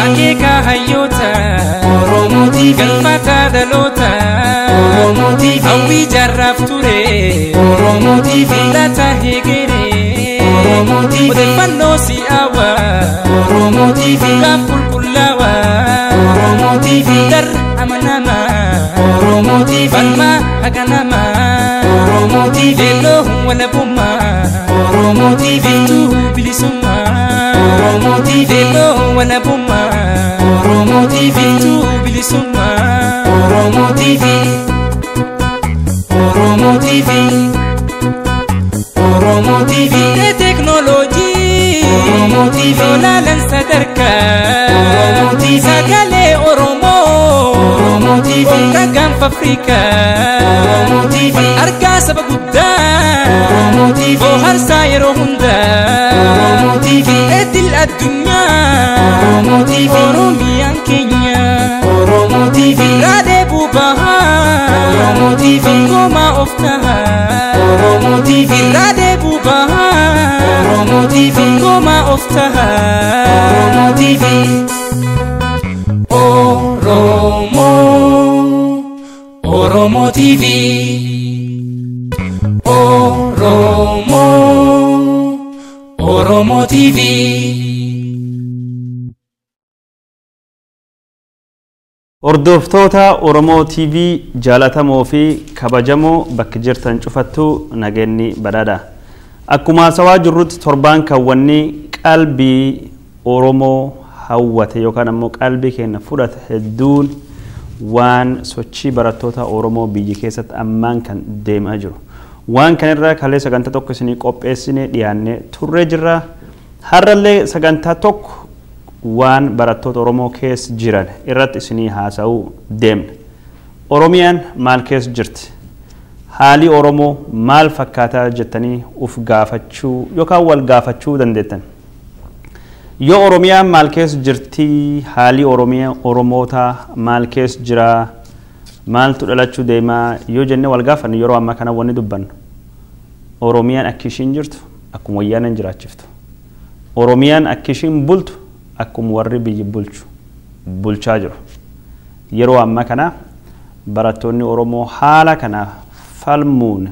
Akika hayota Oromo TV Galfata dalota Oromo TV Awi jarraf ture Oromo TV Lata hegere Oromo TV Odefanno si awa Oromo TV Kaful kullawa Oromo TV Dar amanama Oromo TV Banma haganama Oromo TV Lelo wala buma Oromo TV Tu bilisuma Oromo TV Lelo wala buma Oromo TV Tu bilisuma Oromo TV Oromo TV Oromo TV Technology Oromo TV Lalan sadarka Oromo TV Sagale Oromo Oromo TV Ragam Afrika Oromo TV Arga sabagudda Oromo TV Bohar sayro hunda Oromo TV Edil ad-dunya Oromo TV Oromiyan Kenya Oromo TV Rade bubaha Oromo TV Koma oftaha Oromo TV Rade bubaha Oromo TV Koma oftaha Oromo TV Oromo TV Oromo TV Ordoftoota Oromoo TV jaalatamoo fi kabajamoo bakka jirtan cufattu nagenni badhaadha. Akkuma sawaa jirrutti torbaan kawwanni qalbii Oromoo hawwate yookaan ammoo qalbii keenya fudhate hedduun waan sochii barattoota Oromoo biyya keessatti ammaan kan deemaa jiru. Waan kanarraa kalee sagantaa tokko isinii qopheessine dhiyaannee turre jirra. Har'allee sagantaa tokko waan barattoota Oromoo keessa jiran irratti isinii haasa'uu deemna. Oromiyaan maal keessa jirti? Haali Oromoo maal fakkaataa jettanii uf gaafachuu yookaan wal gaafachuu dandeettan. Yoo Oromiyaan maal keessa jirti? Haali Oromoota maal keessa jira? Maaltu dhalachuu deemaa? Yoo jenne wal gaafannu yeroo ammaa kana wanni dubbannu. Oromiyaan akka ishiin jirtu akkuma wayyaanan jiraachiftu. Oromiyaan akka ishiin bultu akkuma warri biyya bulchaa jiru. Yeroo ammaa kana barattoonni Oromoo haala kana falmuun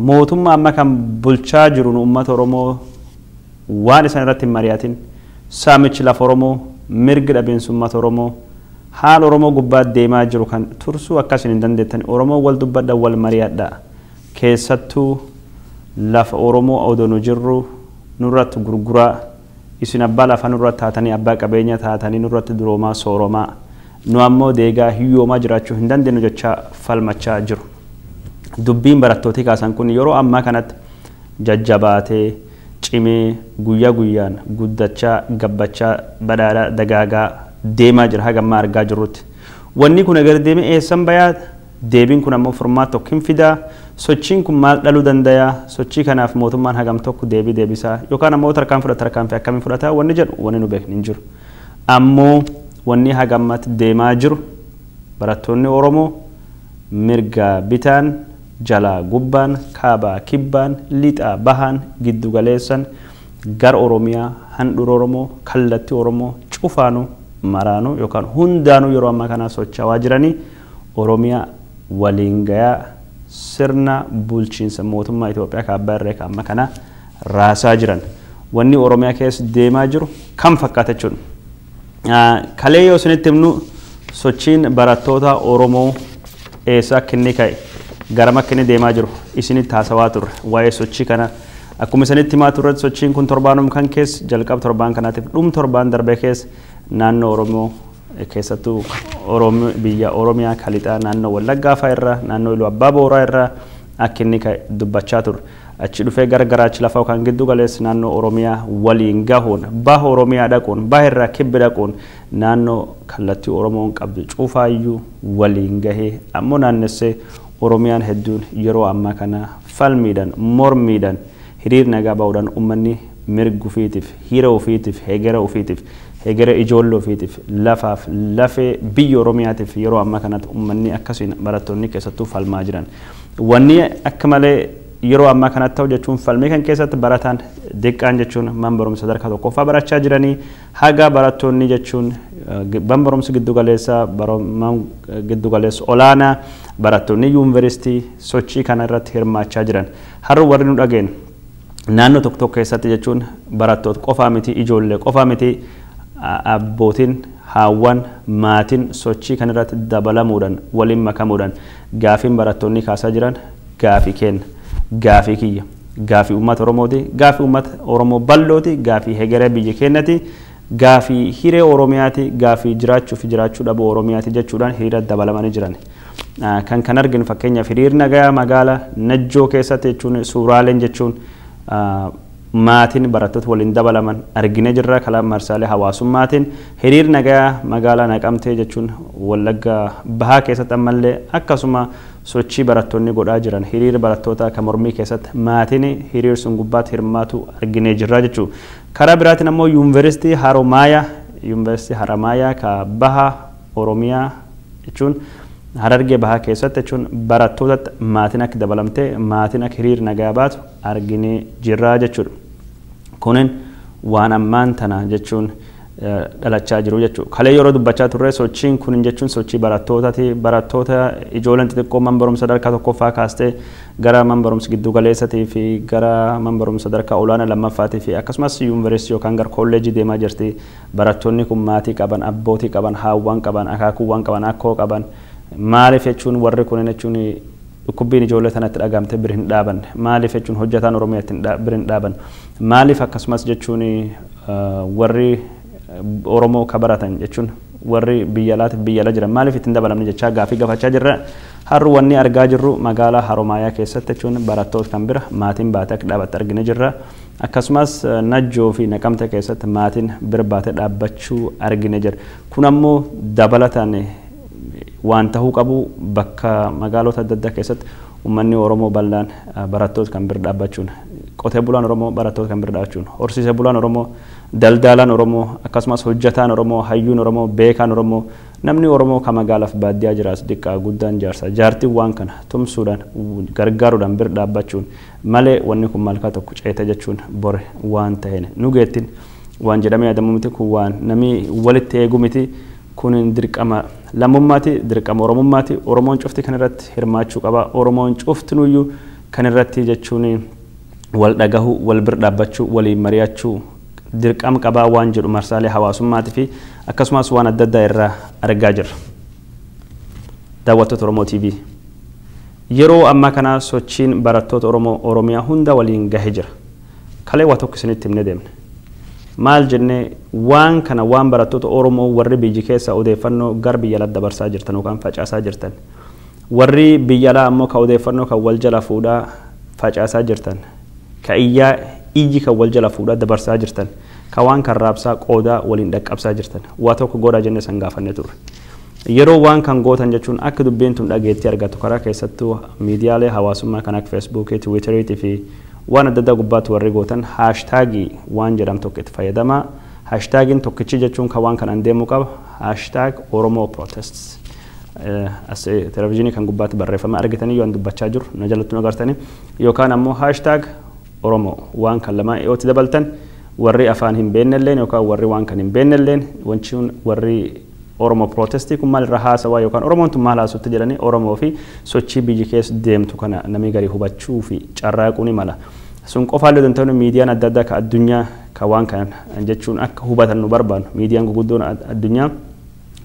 mootummaa amma kan bulchaa jiru uummata Oromoo waan isaan irratti mari'atin saamichi lafa Oromoo mirga dhabeensummaa Oromoo haala Oromoo gubbaa deemaa jiru kan tursuu akkasiin hin dandeettan Oromoo wal dubbadha wal mari'adha keessattuu lafa Oromoo odoonu jirru nurratti gurguraa isin abbaa lafa nurratti taatanii abbaa qabeenya taatanii nurratti duroomaa sooromaa nu ammoo deegaa hiyyoomaa jiraachuu hin dandeenyu jecha falmachaa jiru. Dubbiin barattootii kaasan kun yeroo ammaa kanatti jajjabaatee cimee guyyaa guyyaan guddachaa gabbachaa badhaadhaa dagaagaa deemaa jira haga ammaa argaa jirrutti. Wanni kun agar deemee eessan bayaa deebiin kun ammoo furmaata tokko hin fidaa. Sochiin kun maal dhaluu danda'a? Sochii kanaaf mootummaan hagam tokko deebisaa yookaan ammoo tarkaan fi akkamiin fudhataa wanni jedhu wanni nu beekni hin jiru. Ammoo wanni hagammatti deemaa jiru barattoonni Oromoo mirga bitaan jalaa gubbaan kaabaa kibbaan lixaa bahaan giddu galeessan gar Oromiyaa handhuura Oromoo kallattii Oromoo cufaanuu maraanuu yookaan hundaanuu yeroo ammaa kana socho'aa jiranii Oromiyaa waliin gayaa sirna bulchiinsa mootummaa Itoophiyaa kaabbaa irree amma kana raasaa jiran. Wanni Oromiyaa keessa deemaa jiru kam fakkaata jechuudha. Kalee yoo isinitti himnu sochiin barattoota Oromoo eessa akka inni ka'e garam akka inni deemaa jiru isinitti haasawaa turre waa'ee sochii kana akkuma isinitti himaa turre sochiin kun torbaanum kan keessa jalqaba torbaan kanaatiif torbaan darbee keessa naannoo Oromoo keessattuu biyya Oromiyaa kalixaa naannoo Wallaggaa fa'aa irraa naannoo Iluu Abbaa Booraa irraa akka inni ka'e dubbachaa turre. Achi dhufee garaachi lafa kan giddu galeessi naannoo Oromiyaa waliin gahuun baha Oromiyaa dhaquun baha irraa kibbi dhaquun naannoo kallattii Oromoon qabdu cufaayyuu waliin gahee ammoo naannessee Oromiyaan hedduun yeroo ammaa kana falmiidhaan mormiidhaan hiriir nagaa ba'uudhaan uummanni mirga ofiitiif hira ofiitiif heegera ofiitiif heegera ijoollee ofiitiif lafaaf lafee biyya Oromiyaatiif yeroo ammaa kanatti uummanni akkasiin barattoonni keessattuu falmaa jiran. Wanni akka malee yeroo ammaa kanatti ta'u jechuun falmii kan keessatti barataan diqqaan jechuun man barumsa sadarkaa tokkoffaa barachaa jiranii haga barattoonni jechuun man barumsa giddugaleessaa giddugaleessa olaanaa barattoonni yuunivarsiitii sochii kana irratti hirmaachaa jiran. Har'a warri nu dhageen naannoo tokko tokko keessatti jechuun barattoota qofaa miti ijoollee qofaa miti abbootiin haawwan maatiin sochii kan irratti dabalamuudhaan waliin makamuudhaan gaafiin barattoonni kaasaa jiran gaafii kenna. Gaafii kiyya gaafii uummata Oromooti gaafii uummata Oromoo bal'ooti gaafii hegeree biyya keenyati gaafii hiree Oromiyaati gaafii jiraachuu dhabuu Oromiyaati jechuudhaan hiriira dabalamanii jiran. Kan arginu fakkeenyaaf hiriirri nagaa magaalaa Najjoo keessatti jechuun suuraaleen jechuun maatiin barattoota waliin dabalaman arginee jirra kalaa marsaalee hawaasummaatiin hiriirri nagaa magaalaa Naqamtee jechuun Wallagga Bahaa keessatti ammallee akkasuma sochii barattoonni godhaa jiran hiriira barattoota kan mormii keessatti maatiin hiriira sun gubbaatti hirmaatu arginee jirra jechuudha. Karaa biraatiin ammoo yuunivarsiitii Haramaayaa ka Bahaa Oromiyaa jechuun Harargee Bahaa keessatti jechuun barattoota maatiin akka dabalamtee maatiin akka hiriira nagaa baatu arginee jirra jechuudha. Kunin waan ammaan tana jechuun dhalachaa jiru jechuudha. Kalee yeroo dubbachaa turre sochiin kun jechuun sochii barattootati. Barattoota ijoolleen xixiqqoo man barumsa sadarkaa tokkoffaa kaastee gara man barumsa giddu galeessatii fi gara man barumsa sadarkaa olaanaa lammaffaatii fi akkasumas yuunivarsiitii yookaan gara kolleejii deemaa jirti. Barattoonni kun maatii qaban, abbootii qaban, haawwan qaban, akaakuuwwan qaban, akkoo qaban. Maaliif jechuun warri kun jechuun dhukkubbiin ijoollee tanatti dhagamte bira hin dhaaban. Maaliif jechuun hojjetaan Oromiyaatti bira hin dhaaban. Maaliif akkasumas jechuun warri Oromoo kabaratan jechuun warri biyya alaatiif biyya ala jiran maaliif ittiin dabalamne jechaa gaafii gaafachaa jirra. Har'a wanni argaa jirru magaalaa Haromaayaa keessatti jechuun barattoota kan bira maatiin baatee akka dhaabatte arginee jirra. Akkasumas Najjoo fi Naqamtee keessatti maatiin bira baatee dhaabbachuu arginee jirra. Kun ammoo dabalataan waan tahuu qabu bakka magaalota adda addaa keessatti uummanni Oromoo bal'aan barattoota kan bira dhaabbachuun qotee bulaan Oromoo barattoota kan bira dhaabbachuun horsiisee bulaan Oromoo daldalaan Oromoo akkasumas hojjetaan Oromoo hayyuun Oromoo beekaan Oromoo namni Oromoo kan magaalaaf baadiyyaa jiraas diqqaa guddaan jaarsa jaartiin waan kana tumsuudhaan gargaaruudhaan bira dhaabbachuun malee wanni kun malkaa tokko ceete jechuun bore waan ta'een nu geettiin waan jedhamee yaadamu miti kun waan namni walitti eegu miti. Kun dirqama lammummaati dirqama Oromummaati Oromoon cufti kan irratti hirmaachuu qaba Oromoon cufti nuyyuu kan irratti jechuun wal dhagahu wal bira dhaabbachuu waliin mari'achuu dirqama qabaa waan jedhu marsaalee hawaasummaatii fi akkasumas waan adda addaa irraa argaa jirra. Daawwattoota Oromoo TV yeroo ammaa kana sochiin barattoota Oromoo Oromiyaa hunda waliin gahee jira. Kalee waa tokko isinitti himnee deemne. Maal jennee waan kana waan barattoota Oromoo warri biyyi keessa odeeffannoo gar biyya alaa dabarsaa jirtan yookaan facaasaa jirtan warri biyya alaa ammoo ka odeeffannoo kan wal jala fuudhaa facaasaa jirtan ka iyyi kan wal jala fuudhaa dabarsaa jirtan ka waan kan raabsaa qoodaa waliin dhaqqabsaa jirtan waa tokko godhaa jennee san gaafannee turre. Yeroo waan kan gootan jechuun akka dubbiin tun dhageetti argatu karaa keessattuu miidiyaalee hawaasummaa kan akka Feesbuukii, Tiwiitariitii fi waan adda addaa gubbaatti warri gootan haashtaagii waan jedhamtu tokko itti fayyadamaa. Haashtaagiin tokkichi jechuun kan waan kanaan deemuu qaba. Haashtaag Oromoo Protests. As televezyiinii kan gubbaatti barreeffame argitanii yoo dubbachaa jiru na jalatti agartanii yookaan ammoo haashtaag Oromoo waan kan lama yoo itti dabaltan warri afaan hin beennelleen yookaan warri waan kan hin beennelleen wanchuun warri Oromoo Protestii kun maal irraa haasawaa yookaan Oromoon tun maal haasutti jedhanii Oromoo fi sochii biyyi keessa deemtu kana namni garii hubachuu fi carraaquu ni mala. Sun qofaallee dantoonni miidiyaan adda addaa ka addunyaa ka waan kan jechuun akka hubatan nu barbaadu miidiyaan guguddoon addunyaa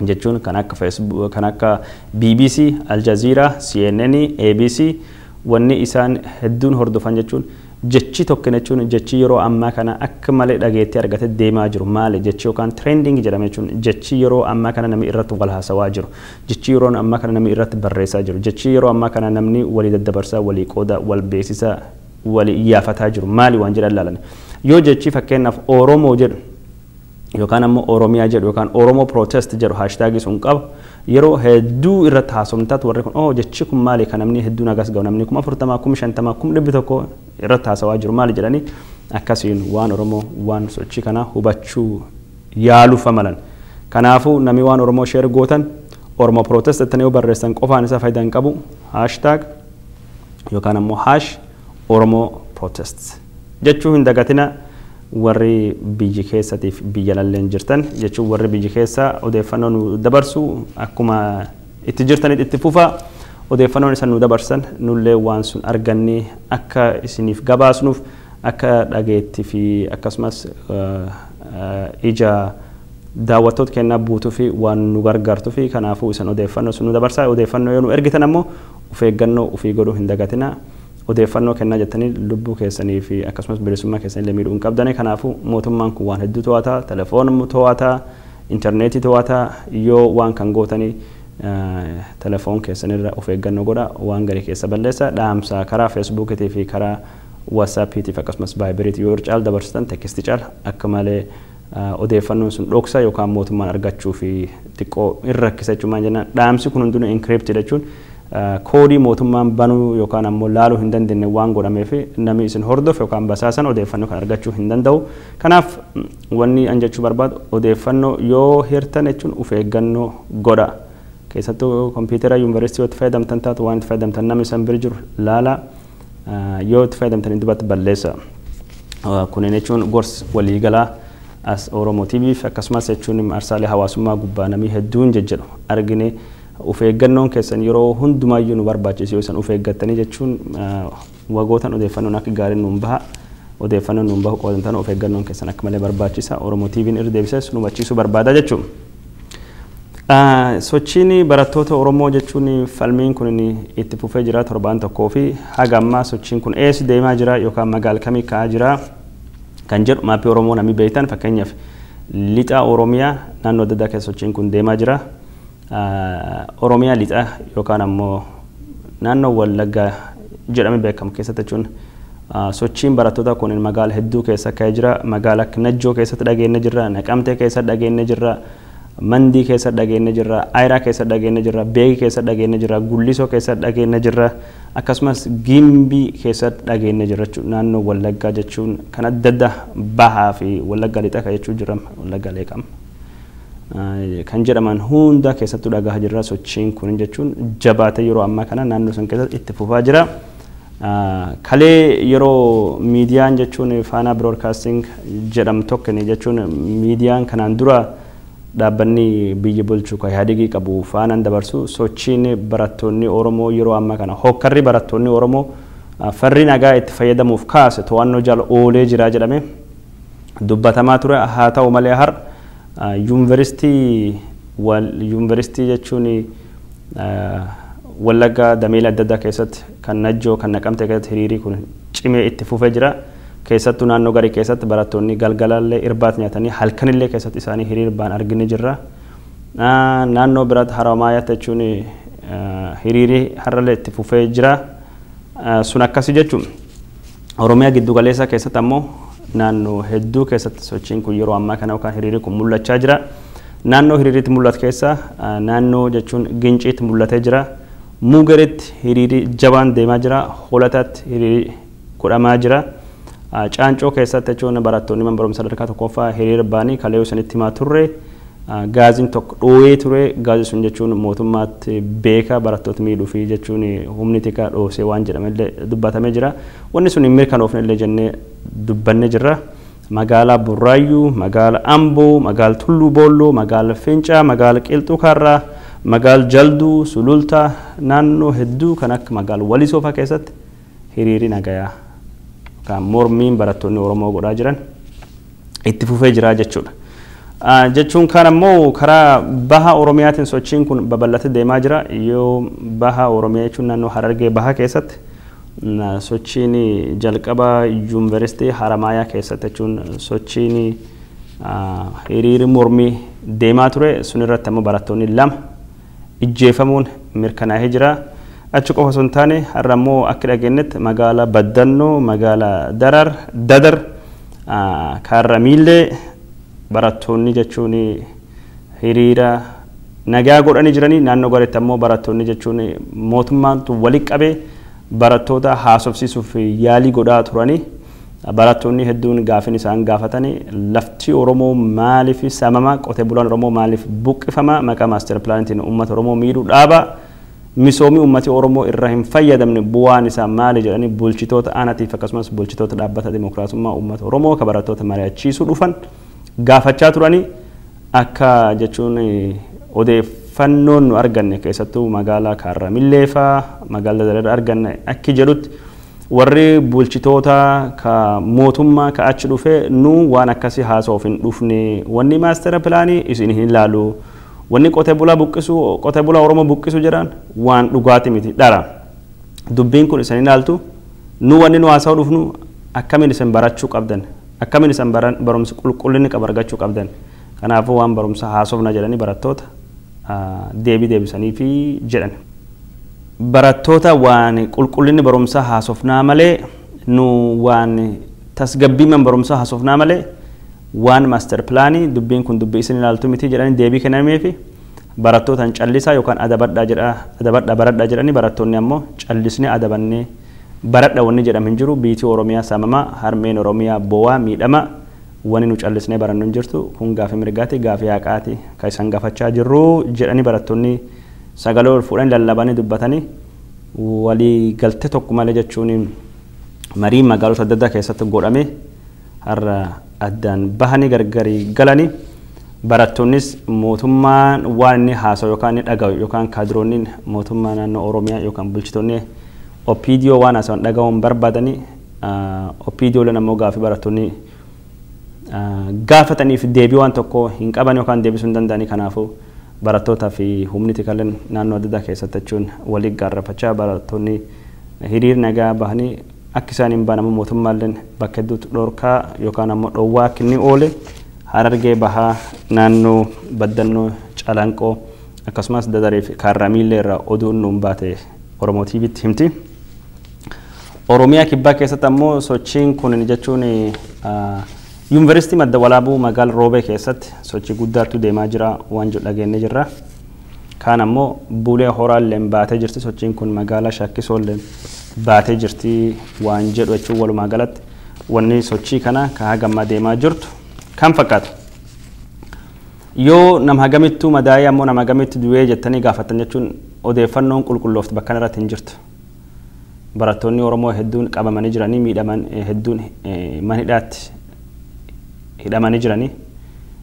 jechuun kan akka Facebook kan akka BBC, Al Jazeera, CNN, ABC wanni isaan hedduun hordofan jechuun jechi tokko jechuun jechi yeroo ammaa kana akka malee dhageetti argate deemaa jiru maali jechi yookaan trending jedhame jechuun jechi yeroo ammaa kana namni irratti wal haasawaa jiru jechi yeroo ammaa kana namni irratti barreessaa jiru jechi yeroo ammaa kana namni walii daddabarsaa walii qooda wal beeksisaa walii iyyafataa jiru maali waan jedhan laalan yoo jechi fakkeenyaaf Oromoo jedhu yookaan ammoo Oromiyaa jedhu yookaan Oromoo Protest jedhu haashtaagii sun qabu yeroo hedduu irratti haasomtaatu warri kun jechi kun maali kan namni hedduu nagas gahu namni 40,000 50,000 100,000 irratti haasawaa jiru maali jedhanii akkasiin waan Oromoo waan sochii kana hubachuu yaaluuf amalan. Kanaafuu namni waan Oromoo share gootan Oromoo protest jettanii yoo barreessan qofaan isa faayidaa hin qabu hashtag yookaan ammoo hash Oromoo protest jechuu hin dagatina. Warri biyyi keessatiif biyya lalleen jirtan jechuun warri biyyi keessa odeeffannoo nu dabarsu akkuma itti jirtanitti itti fufa odeeffannoon isaan nu dabarsan nullee waan sun argannee akka isiniif gabaasnuuf akka dhageettii fi akkasumas ija daawwattoota kennaa buutuu fi waan nu gargaartuu fi kanaafuu isaan odeeffannoo sun nu dabarsaa odeeffannoo yoo nu ergitan ammoo of eeggannoo ofii godhuu hin dagatina. Odeeffannoo kennaa jettanii lubbuu keessanii fi akkasumas bilisummaa keessanii miidhuu hin qabdane. Kanaafuu mootummaan kun waan hedduu to'ataa, telefoon to'ataa, intarneetii to'ataa yoo waan kan gootanii telefoon keessanirra of eeggannoo godha waan garii keessa balleessa. Dhaamsa karaa feesbuukiitii fi karaa waatsaappiitiif akkasumas vaayiberiitii yoo caal dabarsitan tekstii caal akka malee odeeffannoon sun dhoksa yookaan mootummaan argachuu fi xiqqoo hin rakkisa jechuun jennaan. Dhaamsi kun hundinuu encrypted jechuun koodii mootummaan banuu yookaan ammoo laaluu hin dandeenye waan godhameef namni isin hordof yookaan basaasan odeeffannoo kan argachuu hin danda'u. Kanaaf wanni an jechuu barbaadu odeeffannoo yoo hirtan jechuun of eeggannoo godha. Keessattuu kompiitara yuunivarsiitii yoo itti fayyadamtan taatu waan itti fayyadamtan namni isin bira jiru laala yoo itti fayyadamtan dubatti balleessa. Kunin jechuun gorsi waliigalaa as Oromoo TV akkasumas jechuun marsaalee hawaasummaa gubbaa namni hedduun jejjedhu argine. Of eeggannoon keessan yeroo hundumaayyuu nu barbaachisu yoo isin of eeggattanii jechuun wagootan odeeffannoon akka gaariin nuun baha odeeffannoon nuun bahu qoodantan of eeggannoon keessan akka malee barbaachisa. Oromoo TV'n irra deebises nu hubachiisuu barbaada jechuun. Sochiin barattoota Oromoo jechuun falmiin kun itti fufee jira torbaan tokkoo fi haga ammaa sochiin kun eessa deemaa jira yookaan magaala kamii ka'aa jira kan jedhu maappii Oromoo namni beektan fakkeenyaaf lixa Oromiyaa naannoo adda addaa keessa sochiin kun deemaa jira. Oromiyaa lixa yookaan ammoo naannoo Wallaggaa jedhamee beekamu keessatti jechuun sochiin barattoota kun magaala hedduu keessa ka'ee jira. Magaala akka Najjoo keessatti dhageenya jirra, Naqamtee keessatti dhageenya jirra, Mandii keessatti dhageenya jirra, Ayiraa keessatti dhageenya jirra, Beegii keessatti dhageenya jirra, Gullisoo keessatti dhageenya jirra, akkasumas Gimbii keessatti dhageenya jirra jechuudha. Naannoo Wallaggaa jechuun kan adda addaa bahaa fi Wallaggaa lixa kan jechuun jira Wallaggaa leeqama. Kan jedhaman hunda keessattuu dhagaa jirra sochiin kun jechuun jabaatee yeroo ammaa kana naannoo san keessatti itti fufaa jira. Kalee yeroo miidiyaan jechuun Faanaa Broadcasting jedhamu tokko jechuun miidiyaan kanaan dura dhaabbanni biyya bulchuu kan Ihaadigii qabu faanaan dabarsu sochiin barattoonni Oromoo yeroo ammaa kana hokkarri barattoonni Oromoo farri nagaa itti fayyadamuuf kaase to'annoo jala oolee jira jedhame dubbatamaa ture. Haa ta'u malee har'a yuunivarsiitii jechuun Wallaggaa dameela adda addaa keessatti kan Najjoo kan Naqamtee keessatti hiriirii kun cimee itti fufee jira. Keessattuu naannoo garii keessatti barattoonni galgalallee irbaata nyaatanii halkanillee keessatti isaanii hiriira ba'an argine jirra. Naannoo biraatti Haramaayaatti jechuun hiriirii har'allee itti fufee jira. Sun akkasii jechuun Oromiyaa giddu galeessaa keessatti ammoo naannoo hedduu keessatti sochiin kun yeroo ammaa kana yookaan hiriirri kun mul'achaa jira. Naannoo hiriiriitti mul'atu keessa naannoo jechuun Ginciitti mul'atee jira. Muugaritti hiriirri jabaan deemaa jira. Hoolataatti hiriirri godhamaa jira. Caancoo keessatti jechuun barattoonni mana barumsa sadarkaa tokkoffaa hiriira ba'anii kalee sanitti himaa turre. Gaaziin tokko dhoo'ee ture. Gaazii sun jechuun mootummaatti beeka barattoota miidhuu fi jechuun humni xiqqaa dhoosee waan jedhamellee dubbatamee jira. Wanni sun hin mirkanoofnellee jennee dubbannee jirra. Magaalaa Burraayyuu, magaalaa Amboo, magaalaa Tulluu Boolloo, magaalaa Fincaa, magaalaa Qilxuu Karraa, magaalaa Jalduu, Sulultaa naannoo hedduu kan akka magaalaa Walisoo fa'aa keessatti hiriirri nagayaa kan mormiin barattoonni Oromoo godhaa jiran itti fufee jira jechuudha. Jechuun kan ammoo karaa baha Oromiyaatiin sochiin kun babal'atee deemaa jira. Yoo baha Oromiyaa jechuun naannoo Harargee baha keessatti sochiin jalqaba yuunivarsiitii Haramaayaa keessatti jechuun sochiin hiriirri mormii deemaa ture. Sun irratti ammoo barattoonni lama ijjeefamuun mirkanaa'ee jira. Achi qofa osoo hin taane har'a ammoo akka dhageenyetti magaalaa Baddannoo, magaalaa Dadar, Kaarramiillee barattoonni jechuun hiriira nagaa godhanii jiranii. Naannoo gariitti ammoo barattoonni jechuun mootummaatu walitti qabee barattoota haasofsiisuuf yaalii godhaa turanii. barattoonni hedduun gaafin isaan gaafatanii lafti Oromoo maaliif samama qotee bulaan Oromoo maaliif buqqifama maqaa maaster pilaanitiin uummata Oromoo miidhuu dhaaba misoomii uummati Oromoo irra hin fayyadamne bu'aan isaa maali jedhanii bulchitoota aanatiif akkasumas bulchitoota dhaabbata dimokiraasummaa uummata Oromoo ka barattoota mari'achiisuu dhufan gaafachaa turanii akka jechuun odeeffannoon nu arganne keessattuu magaalaa Kaarramillee faa magaalaa Daldala arganne akki jedhutti warri bulchitoota ka mootummaa ka achi dhufe nu waan akkasii haasa'uuf hin dhufne wanni maastera pilaanii isin hin ilaalu wanni qotee bulaa buqqisu qotee bulaa Oromoo buqqisu jedhan waan dhugaati miti dhara dubbiin kun isin ilaaltu nu wanni nu haasa'u dhufnu akkamiin isin barachuu qabdan akkamiin isin barumsa qulqullinni qaba argachuu qabdan kanaafuu waan barumsa haasofna jedhanii barattoota deebisanii fi jedhan barattoota waan qulqullinni barumsa haasofnaa malee nu waan tasgabbiiman barumsa haasofnaa malee waan master pilaanii dubbiin kun dubbii isin ilaaltu miti jedhanii deebii kennamee fi barattootaan callisaa yookaan adabadhaa baradhaa jedhanii barattoonni ammoo callisnee adabannee baradha wanni jedhamu hin jiru biitii Oromiyaa saamamaa harmeen Oromiyaa bowaa miidhama wanni nu callisnee barannu hin jirtu kun gaafii mirgaati gaafii haqaati ka isaan gaafachaa jirru jedhanii barattoonni sagalee ol fuudhanii lallabanii dubbatanii walii galtee tokko malee jechuun marii magaalota adda addaa keessatti godhame har'a addaan bahanii gargarii galanii barattoonnis mootummaan waan inni haasa'u yookaan inni dhaga'u yookaan kaadiroonni mootummaa naannoo Oromiyaa yookaan bulchitoonni OPDO waan haasa'an dhaga'uun barbaadanii OPDO leen ammoo gaafii barattoonni gaafataniif deebii waan tokko hin qaban yookaan deebisuu hin danda'anii kanaafuu barattoota fi humni tikalleen naannoo adda addaa keessatti jechuun walii gaarrafachaa barattoonni hiriir nagaa bahanii akka isaan hin banamu mootummaalleen bakka hedduutti dhorkaa yookaan ammoo dhowwaa akka inni oole Harargee bahaa naannoo Baddannoo Calanqoo akkasumas Dadaree fi Kaarramillee irraa oduun nuun baate Oromoo TV'tti himti. Oromiyaa kibbaa keessatti ammoo sochiin kun jechuun Yuunivarsiitii Madda Walaabuu magaalaa Roobee keessatti sochii guddaatu deemaa jira waan jedhu dhageenye jirra. Kaan ammoo Bulee Horaalleen baatee jirti sochiin kun magaalaa Shaakkisoolleen baatee jirti waan jedhu jechuun walumaa galatti wanni sochii kana ka hagammaa deemaa jirtu kan fakkaatu. Yoo nama hagamittuu madaa'ee ammoo nama hagamittuu du'ee jettanii gaafatan jechuun odeeffannoon qulqullooftu bakka irratti hin jirtu. Barattoonni Oromoo hedduun qabamanii jiranii miidhaman hedduun mana hidhaatti hidhamanii jiranii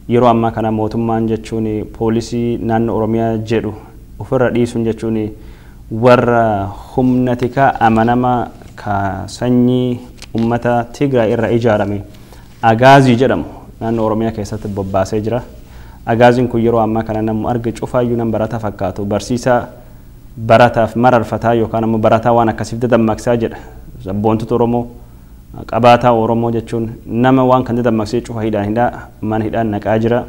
yeroo ammaa kana mootummaan jechuun poolisii naannoo Oromiyaa jedhu ofirra dhiisuun jechuun warra humna tikaa amanamaa ka sanyii uummata Tigraay irra ijaarame Agaazii jedhamu naannoo Oromiyaa keessatti bobbaasee jira. Agaaziin kun yeroo ammaa kana namu arga cufaayyuu nan barataa fakkaatu barsiisaa barataaf mararfataa yookaan ammoo barataa waan akkasiif dadammaqsaa jedha. Sabboontota Oromoo qabaataa Oromoo jechuun nama waan kan dadammaqsee cufa hidhaan mana hidhaan naqaa jira.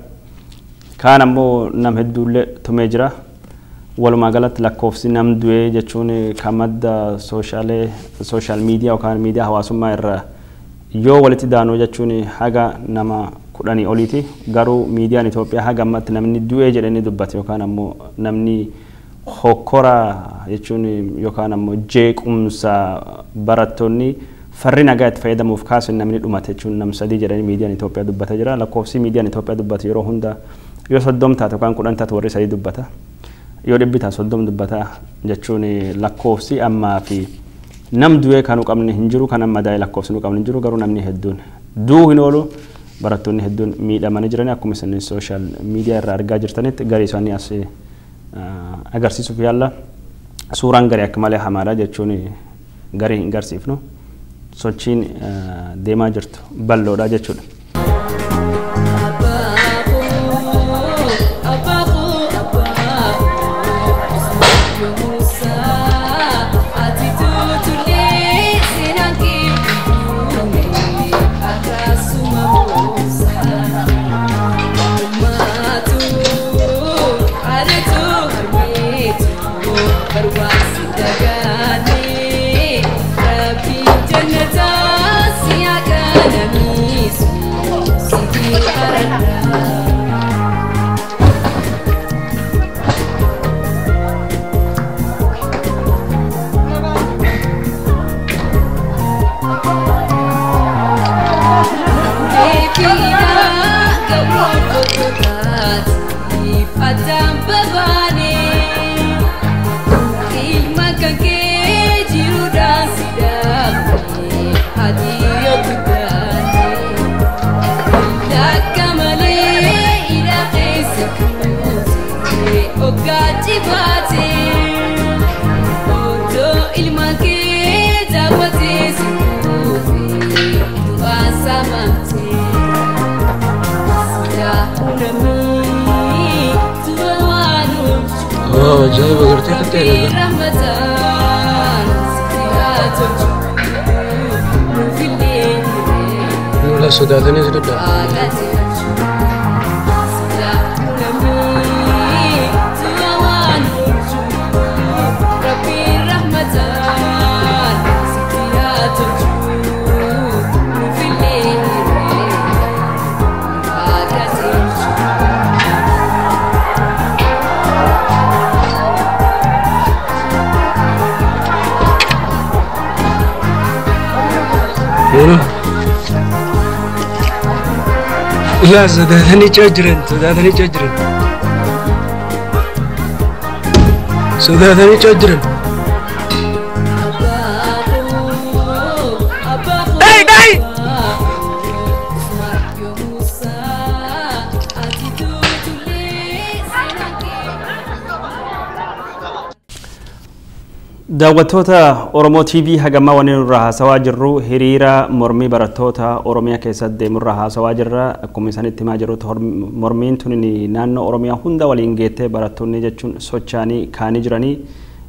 Kaan ammoo nam hedduullee tumee jira. Walumaa galatti lakkoofsi nam du'ee jechuun kan madda sooshaal miidiyaa yookaan miidiyaa hawaasummaa irraa yoo walitti daanuu jechuun haga nama 10 oliiti. Garuu miidiyaan Itoophiyaa haga ammatti namni du'ee jedhanii dubbate yookaan ammoo namni hokkora jechuun yookaan ammoo jeequmsa barattoonni farri nagaa itti fayyadamuuf kaasan namni dhumate jechuun nam 3 jedhanii miidiyaan Itoophiyaa dubbata jira. Lakkoofsi miidiyaan Itoophiyaa dubbate yeroo hunda yoo 30 taate yookaan 10 taate warri 3 dubbata. Yoo 130 dubbata jechuun lakkoofsi ammaa fi nam du'ee kan qabne hin jiru kan amma daa'ee lakkoofsi nu qabne hin jiru garuu namni hedduun du'uu hin oolu barattoonni hedduun miidhamanii jiranii akkuma isin sooshaal miidiyaa irraa argaa jirtanitti garii isaanii as agarsiisuuf yaalla suuraan garii akka malee hamaadha jechuun garii hin agarsiifnu sochiin deemaa jirtu bal'oodha jechuudha. Rabbi jannata siya kana misu Adam babane ilma kanke jiruda sidamne hadiyo kudane dakamale ila qisakute ogati bate oto ilma ke zawate sikute tuasamate ya unami جاي بقرتي حتى ولا سوداني زرد لا سوداني تجرن سوداني تجرن سوداني تجرن داي daawwattoota Oromoo TV hagamma waniin irraa haasawaa jirru hiriira mormii barattoota Oromiyaa keessatti deemu irraa haasawaa jirra akkuma isinitti himaa jirrutti mormiin tun naannoo Oromiyaa hunda waliin geettee barattoonni jechuun sochaanii kaanii jiranii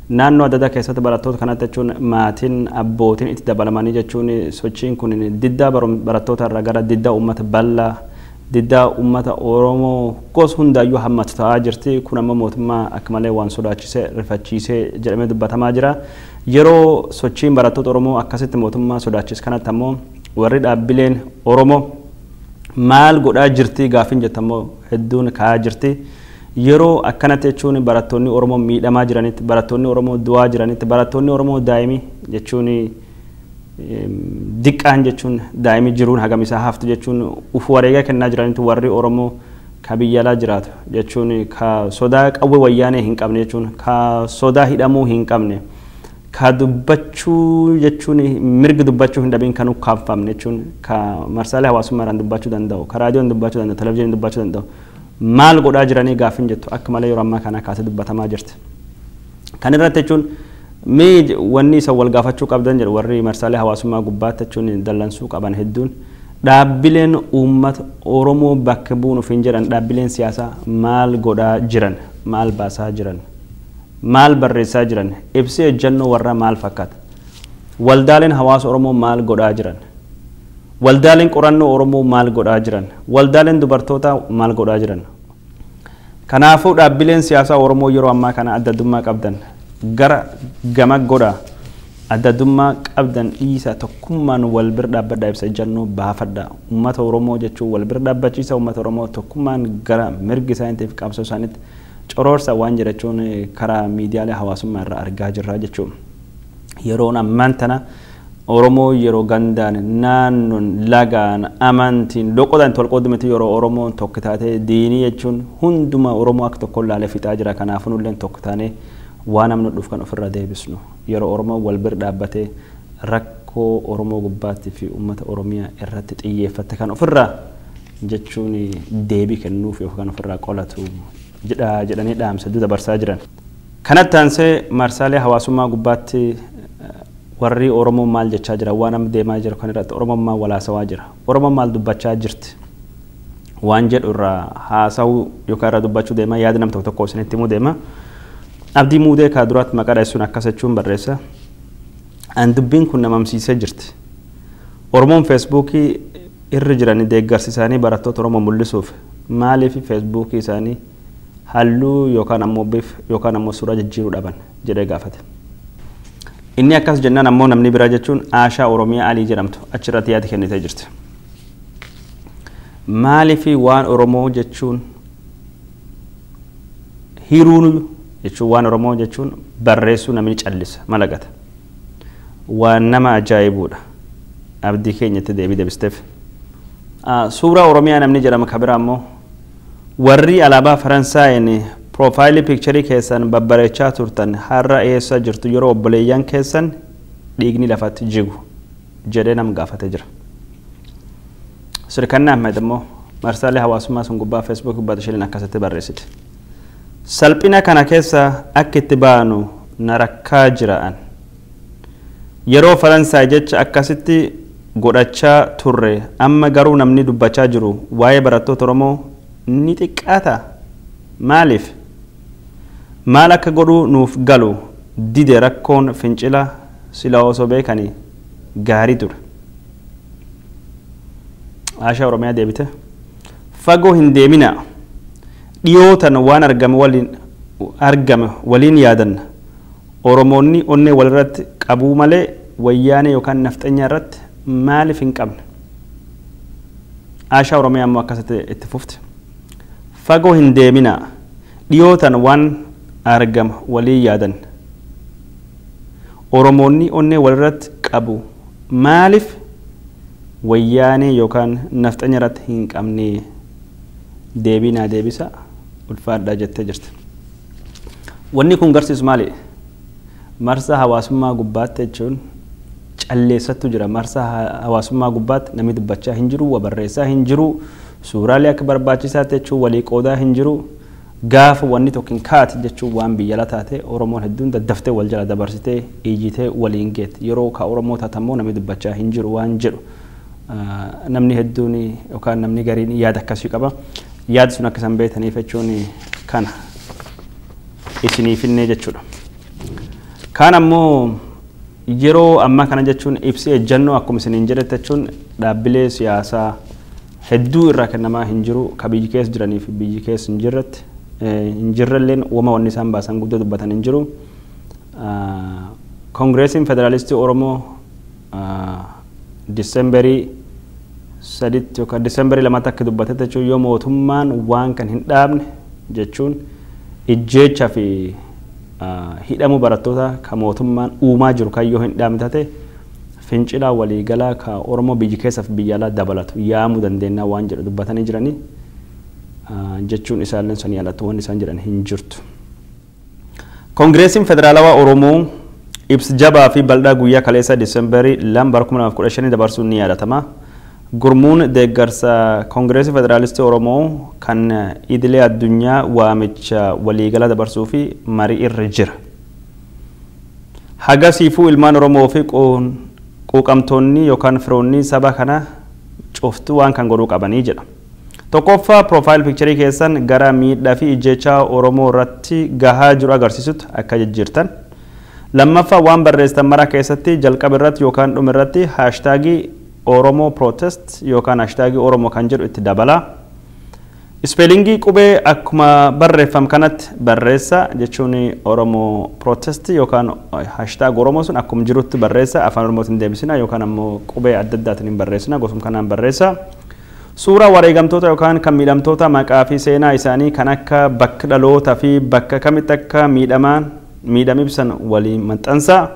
naannoo adda addaa keessatti barattoota kanatti jechuun maatiin abbootiin itti dabalamanii jechuun sochiin kun diddaa barattoota irraa gara diddaa uummata bal'aa diddaa uummata Oromoo gosa hundaayyuu hammatu ta'aa jirti kun amma mootummaa akka malee waan sodaachisee rifachiisee jedhamee dubbatamaa jira yeroo sochiin barattoota Oromoo akkasitti mootummaa sodaachis kanatti ammoo warri dhaabbileen Oromoo maal godhaa jirti gaafin jettammoo hedduun ka'aa jirti yeroo akkanatti jechuun barattoonni Oromoo miidhamaa jiranitti barattoonni Oromoo du'aa jiranitti barattoonni Oromoo daa'imii jechuun diqqaan jechuun daa'imii jiruun hagam isaa haftu jechuun uf wareega kennaa jiranitti warri Oromoo ka biyyalaa jiraatu jechuun ka sodaa qawwee wayyaanee hin qabne jechuun ka sodaa hidhamuu hin qabne ka dubbachuu jechuun mirga dubbachuu hin dhabiin kan ukkaanfamne jechuun ka marsaalee hawaasummaadhaan dubbachuu danda'u ka raadiyoon dubbachuu danda'u televezyiiniin dubbachuu danda'u maal godhaa jiranii gaafin jettu akka malee yeroo ammaa kana kaasee dubbatamaa jirti kan irratti jechuun mee wanni isa wal gaafachuu qabdan jedhu warri marsaalee hawaasummaa gubbaatti jechuun dallansuu qaban hedduun dhaabbileen uummata Oromoo bakka bu'uuf hin jedhan dhaabbileen siyaasaa maal godhaa jiran maal baasaa jiran maal barreessaa jiran ibsee ejjennoo warra maal fakkaata waldaaleen hawaasa Oromoo maal godhaa jiran waldaaleen qorannoo Oromoo maal godhaa jiran waldaaleen dubartoota maal godhaa jiran kanaafuu dhaabbileen siyaasaa Oromoo yeroo ammaa kana adda addummaa qabdan gara gama godha adda addummaa qabdan dhiisa tokkummaan wal bira dhaabbadhaa ibsa ejjennoo baafadha uummata Oromoo jechuun wal bira dhaabbachiisa uummata Oromoo tokkummaan gara mirgi isaaniitiif qabsoo isaaniitti coroorsa waan jedhachuun karaa miidiyaalee hawaasummaa irraa argaa jirra jechuun yeroon ammaan tana Oromoo yeroo gandaan naannoon lagaan amantiin loqodaan tolqoodumatti yeroo Oromoon tokko taatee diinii jechuun hunduma Oromoo akka tokko laalee fixaa jira kanaafuu nulleen tokko taanee waan amnu dhuuf kan ofirra deebisnu yeroo Oromoo wal bira dhaabbatee rakkoo Oromoo gubbaatti fi uummata Oromiyaa irratti xiyyeeffatte kan ofirra jechuun deebii kennuuf yookaan ofirraa qolatu jedhanii dhaamsa dabarsaa jiran kanatti aansee marsaalee hawaasummaa gubbaatti warri Oromoo maal jechaa jira waan amma deemaa jiru kan irratti Oromoo maal walaasawaa jira Oromoo maal dubbachaa jirti waan jedhu irraa haasa'uu yookaan irraa dubbachuu deema yaada nam tokko isinitti himuu deema Abdii Muudee ka duraatti maqaa dhaasuun akkas jechuun barreessa an dubbiin kun namamsiisee jirti Oromoon feesbuukii irra jiranii deeggarsi isaanii barattoota Oromoo mul'isuuf maaliif feesbuukii isaanii halluu yookaan ammoo bifa yookaan ammoo suuraa jijjiiruu dhaban jedhee gaafate inni akkas jennaan ammoo namni biraa jechuun Aashaa Oromiyaa Alii jedhamtu achirratti yaada kennitee jirti maaliif waan Oromoo jechuun hiruun jechuun waan Oromoo jechuun barreessuu namni callisa malagata waan nama ajaa'ibuudha abdii keenyatti deebii deebisteef suuraa Oromiyaa namni jedhama kabira ammoo warri alaabaa Faransaayeen profaayilii piikcharii keessan babbareechaa turtan har'a eessa jirtu yeroo obboleeyyan keessan dhiigni lafatti jigu jedhee nam gaafate jira. Sirkannaa Ahmed immoo marsaalee hawaasummaa sun gubbaa Facebook gubbaa isheen akkasitti barreessite. Salphina kana keessa akka itti baanu na rakkaa jira'an. Yeroo Faransaay jecha akkasitti godhachaa turre amma garuu namni dubbachaa jiru waa'ee barattoota Oromoo ni xiqqaata. Maaliif? Maal akka godhuu nuuf galu dide rakkoon fincila sila osoo beekanii gaarii ture. Aashaa Oromiyaa deebite. Fagoo hin deemina. Dhiyootan waan argame waliin yaadanna. Oromoonni onnee walirratti qabuu malee wayyaanee yookaan nafxanya irratti maaliif hin qabne? Aashaa Oromiyaa immoo akkasitti itti fufte. Fagoo hin deemina. Dhiyootan waan argame waliin yaadanna. Oromoonni onnee walirratti qabu maaliif wayyaanee yookaan nafxanya irratti hin qabne? Deebinaa deebisa ulfaadhaa jettee jirti. Wanni kun garsiisu maali? Marsaa hawaasummaa gubbaatti jechuun calleessattu jira. Marsaa hawaasummaa gubbaatti namni dubbachaa hin jiru, wabarreessaa hin jiru, suuraalee akka barbaachisaa jechuun walii qoodaa hin jiru. Gaafa wanni tokkin kaati jechuun waan biyya la taate Oromoon hedduun daddaftee wal jala dabarsitee iyyitee waliin geetti. Yeroo ka Oromoo taatammoo namni dubbachaa hin jiru waan jedhu. Namni hedduun yookaan namni gariin yaada akkasii qaba. Yaada sun akka isaan beekaniif jechuun kana isiniif illee jechuudha. Kaan ammoo yeroo ammaa kana jechuun ibsi ejjannoo akkuma isiniin jedhette jechuun dhaabbilee siyaasaa hedduu irraa kennamaa hin jiru. Ka biyyi keessa jiranii fi biyyi keessa hin jirrelleen uuma wanni isaan baasan guddoo dubbatan hin jiru. Koongireesiin Federaalistii Oromoo Disemberii saditti yookaan Disemberii lamatti akka dubbate jechuun yoo mootummaan waan kan hin dhaabne jechuun ijjeechaa fi hidhamuu barattoota ka mootummaan uumaa jiru kan yoo hin dhaabne taate fincilaa waliigalaa ka Oromoo biyyi keessaaf biyya alaa dabalatu yaamuu dandeenya waan jedhu dubbatanii jiranii jechuun isaalleen sun yaalatu waan isaan jedhan hin jirtu. Koongireesiin Federaalawaa Oromoo ibsa jabaa fi bal'aa guyyaa kaleessa Disemberii 2015 dabarsuun ni yaadatama. Gurmuun deeggarsa Koongireesii Federaalistii Oromoo kan idilee addunyaa waamicha waliigala dabarsuu fi marii irra jira. Hagasiifuu ilmaan Oromoo fi quuqamtoonni yookaan firoonni saba kana cuftuu waan kan godhuu qabanii jedha. Tokkoffaa profaayil piikcharii keessan gara miidhaa fi ijjeechaa Oromoo irratti gahaa jiru agarsiisutti akka jijjiirtan. Lammaffaa waan barreessitan mara keessatti jalqaba irratti yookaan dhuma irratti haashtaagii Oromoo protest yookaan haashtaagii Oromoo kan jedhu itti dabala. Ispeelingii qubee akkuma barreeffam kanatti barreessa jechuun Oromoo protest yookaan haashtaag Oromoo sun akkuma jirutti barreessa afaan Oromootiin deebisina yookaan ammoo qubee adda addaatiin barreessina gosuma kanaan barreessa. Suuraa wareegamtoota yookaan kan miidhamtoota maqaa fi seenaa isaanii kan akka bakka dhalootaa fi bakka kamitti akka miidhame ibsan waliin maxxansa.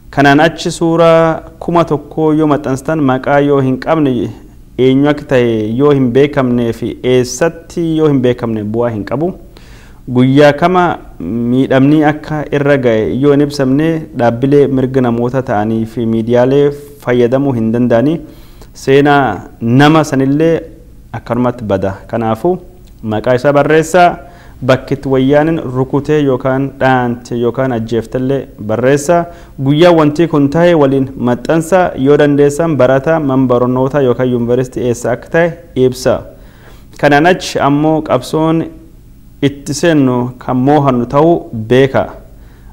Kanaan achi suuraa 1,000 yoo maxxanstan maqaa yoo hin qabne eenyu akka ta'e yoo hin beekamnee fi eessatti yoo hin beekamne bu'aa hin qabu. Guyyaa kama miidhamni akka irra ga'e yoo hin ibsamne dhaabbilee mirga namoota ta'anii fi miidiyaalee fayyadamuu hin danda'anii seenaa nama sanillee akkanumatti bada. Kanaafuu maqaa isaa barreessaa. Bakkitti wayyaaniin rukutee yookaan dhaante yookaan ajjeeftallee barreessa. Guyyaa wanti kun ta'e waliin maxxansa yoo dandeessan barata mana barnootaa yookaan yuunivarsiitii eessa akka ta'e ibsa. Kanaan achi ammoo qabsoon itti seennu kan moohannu ta'uu beeka.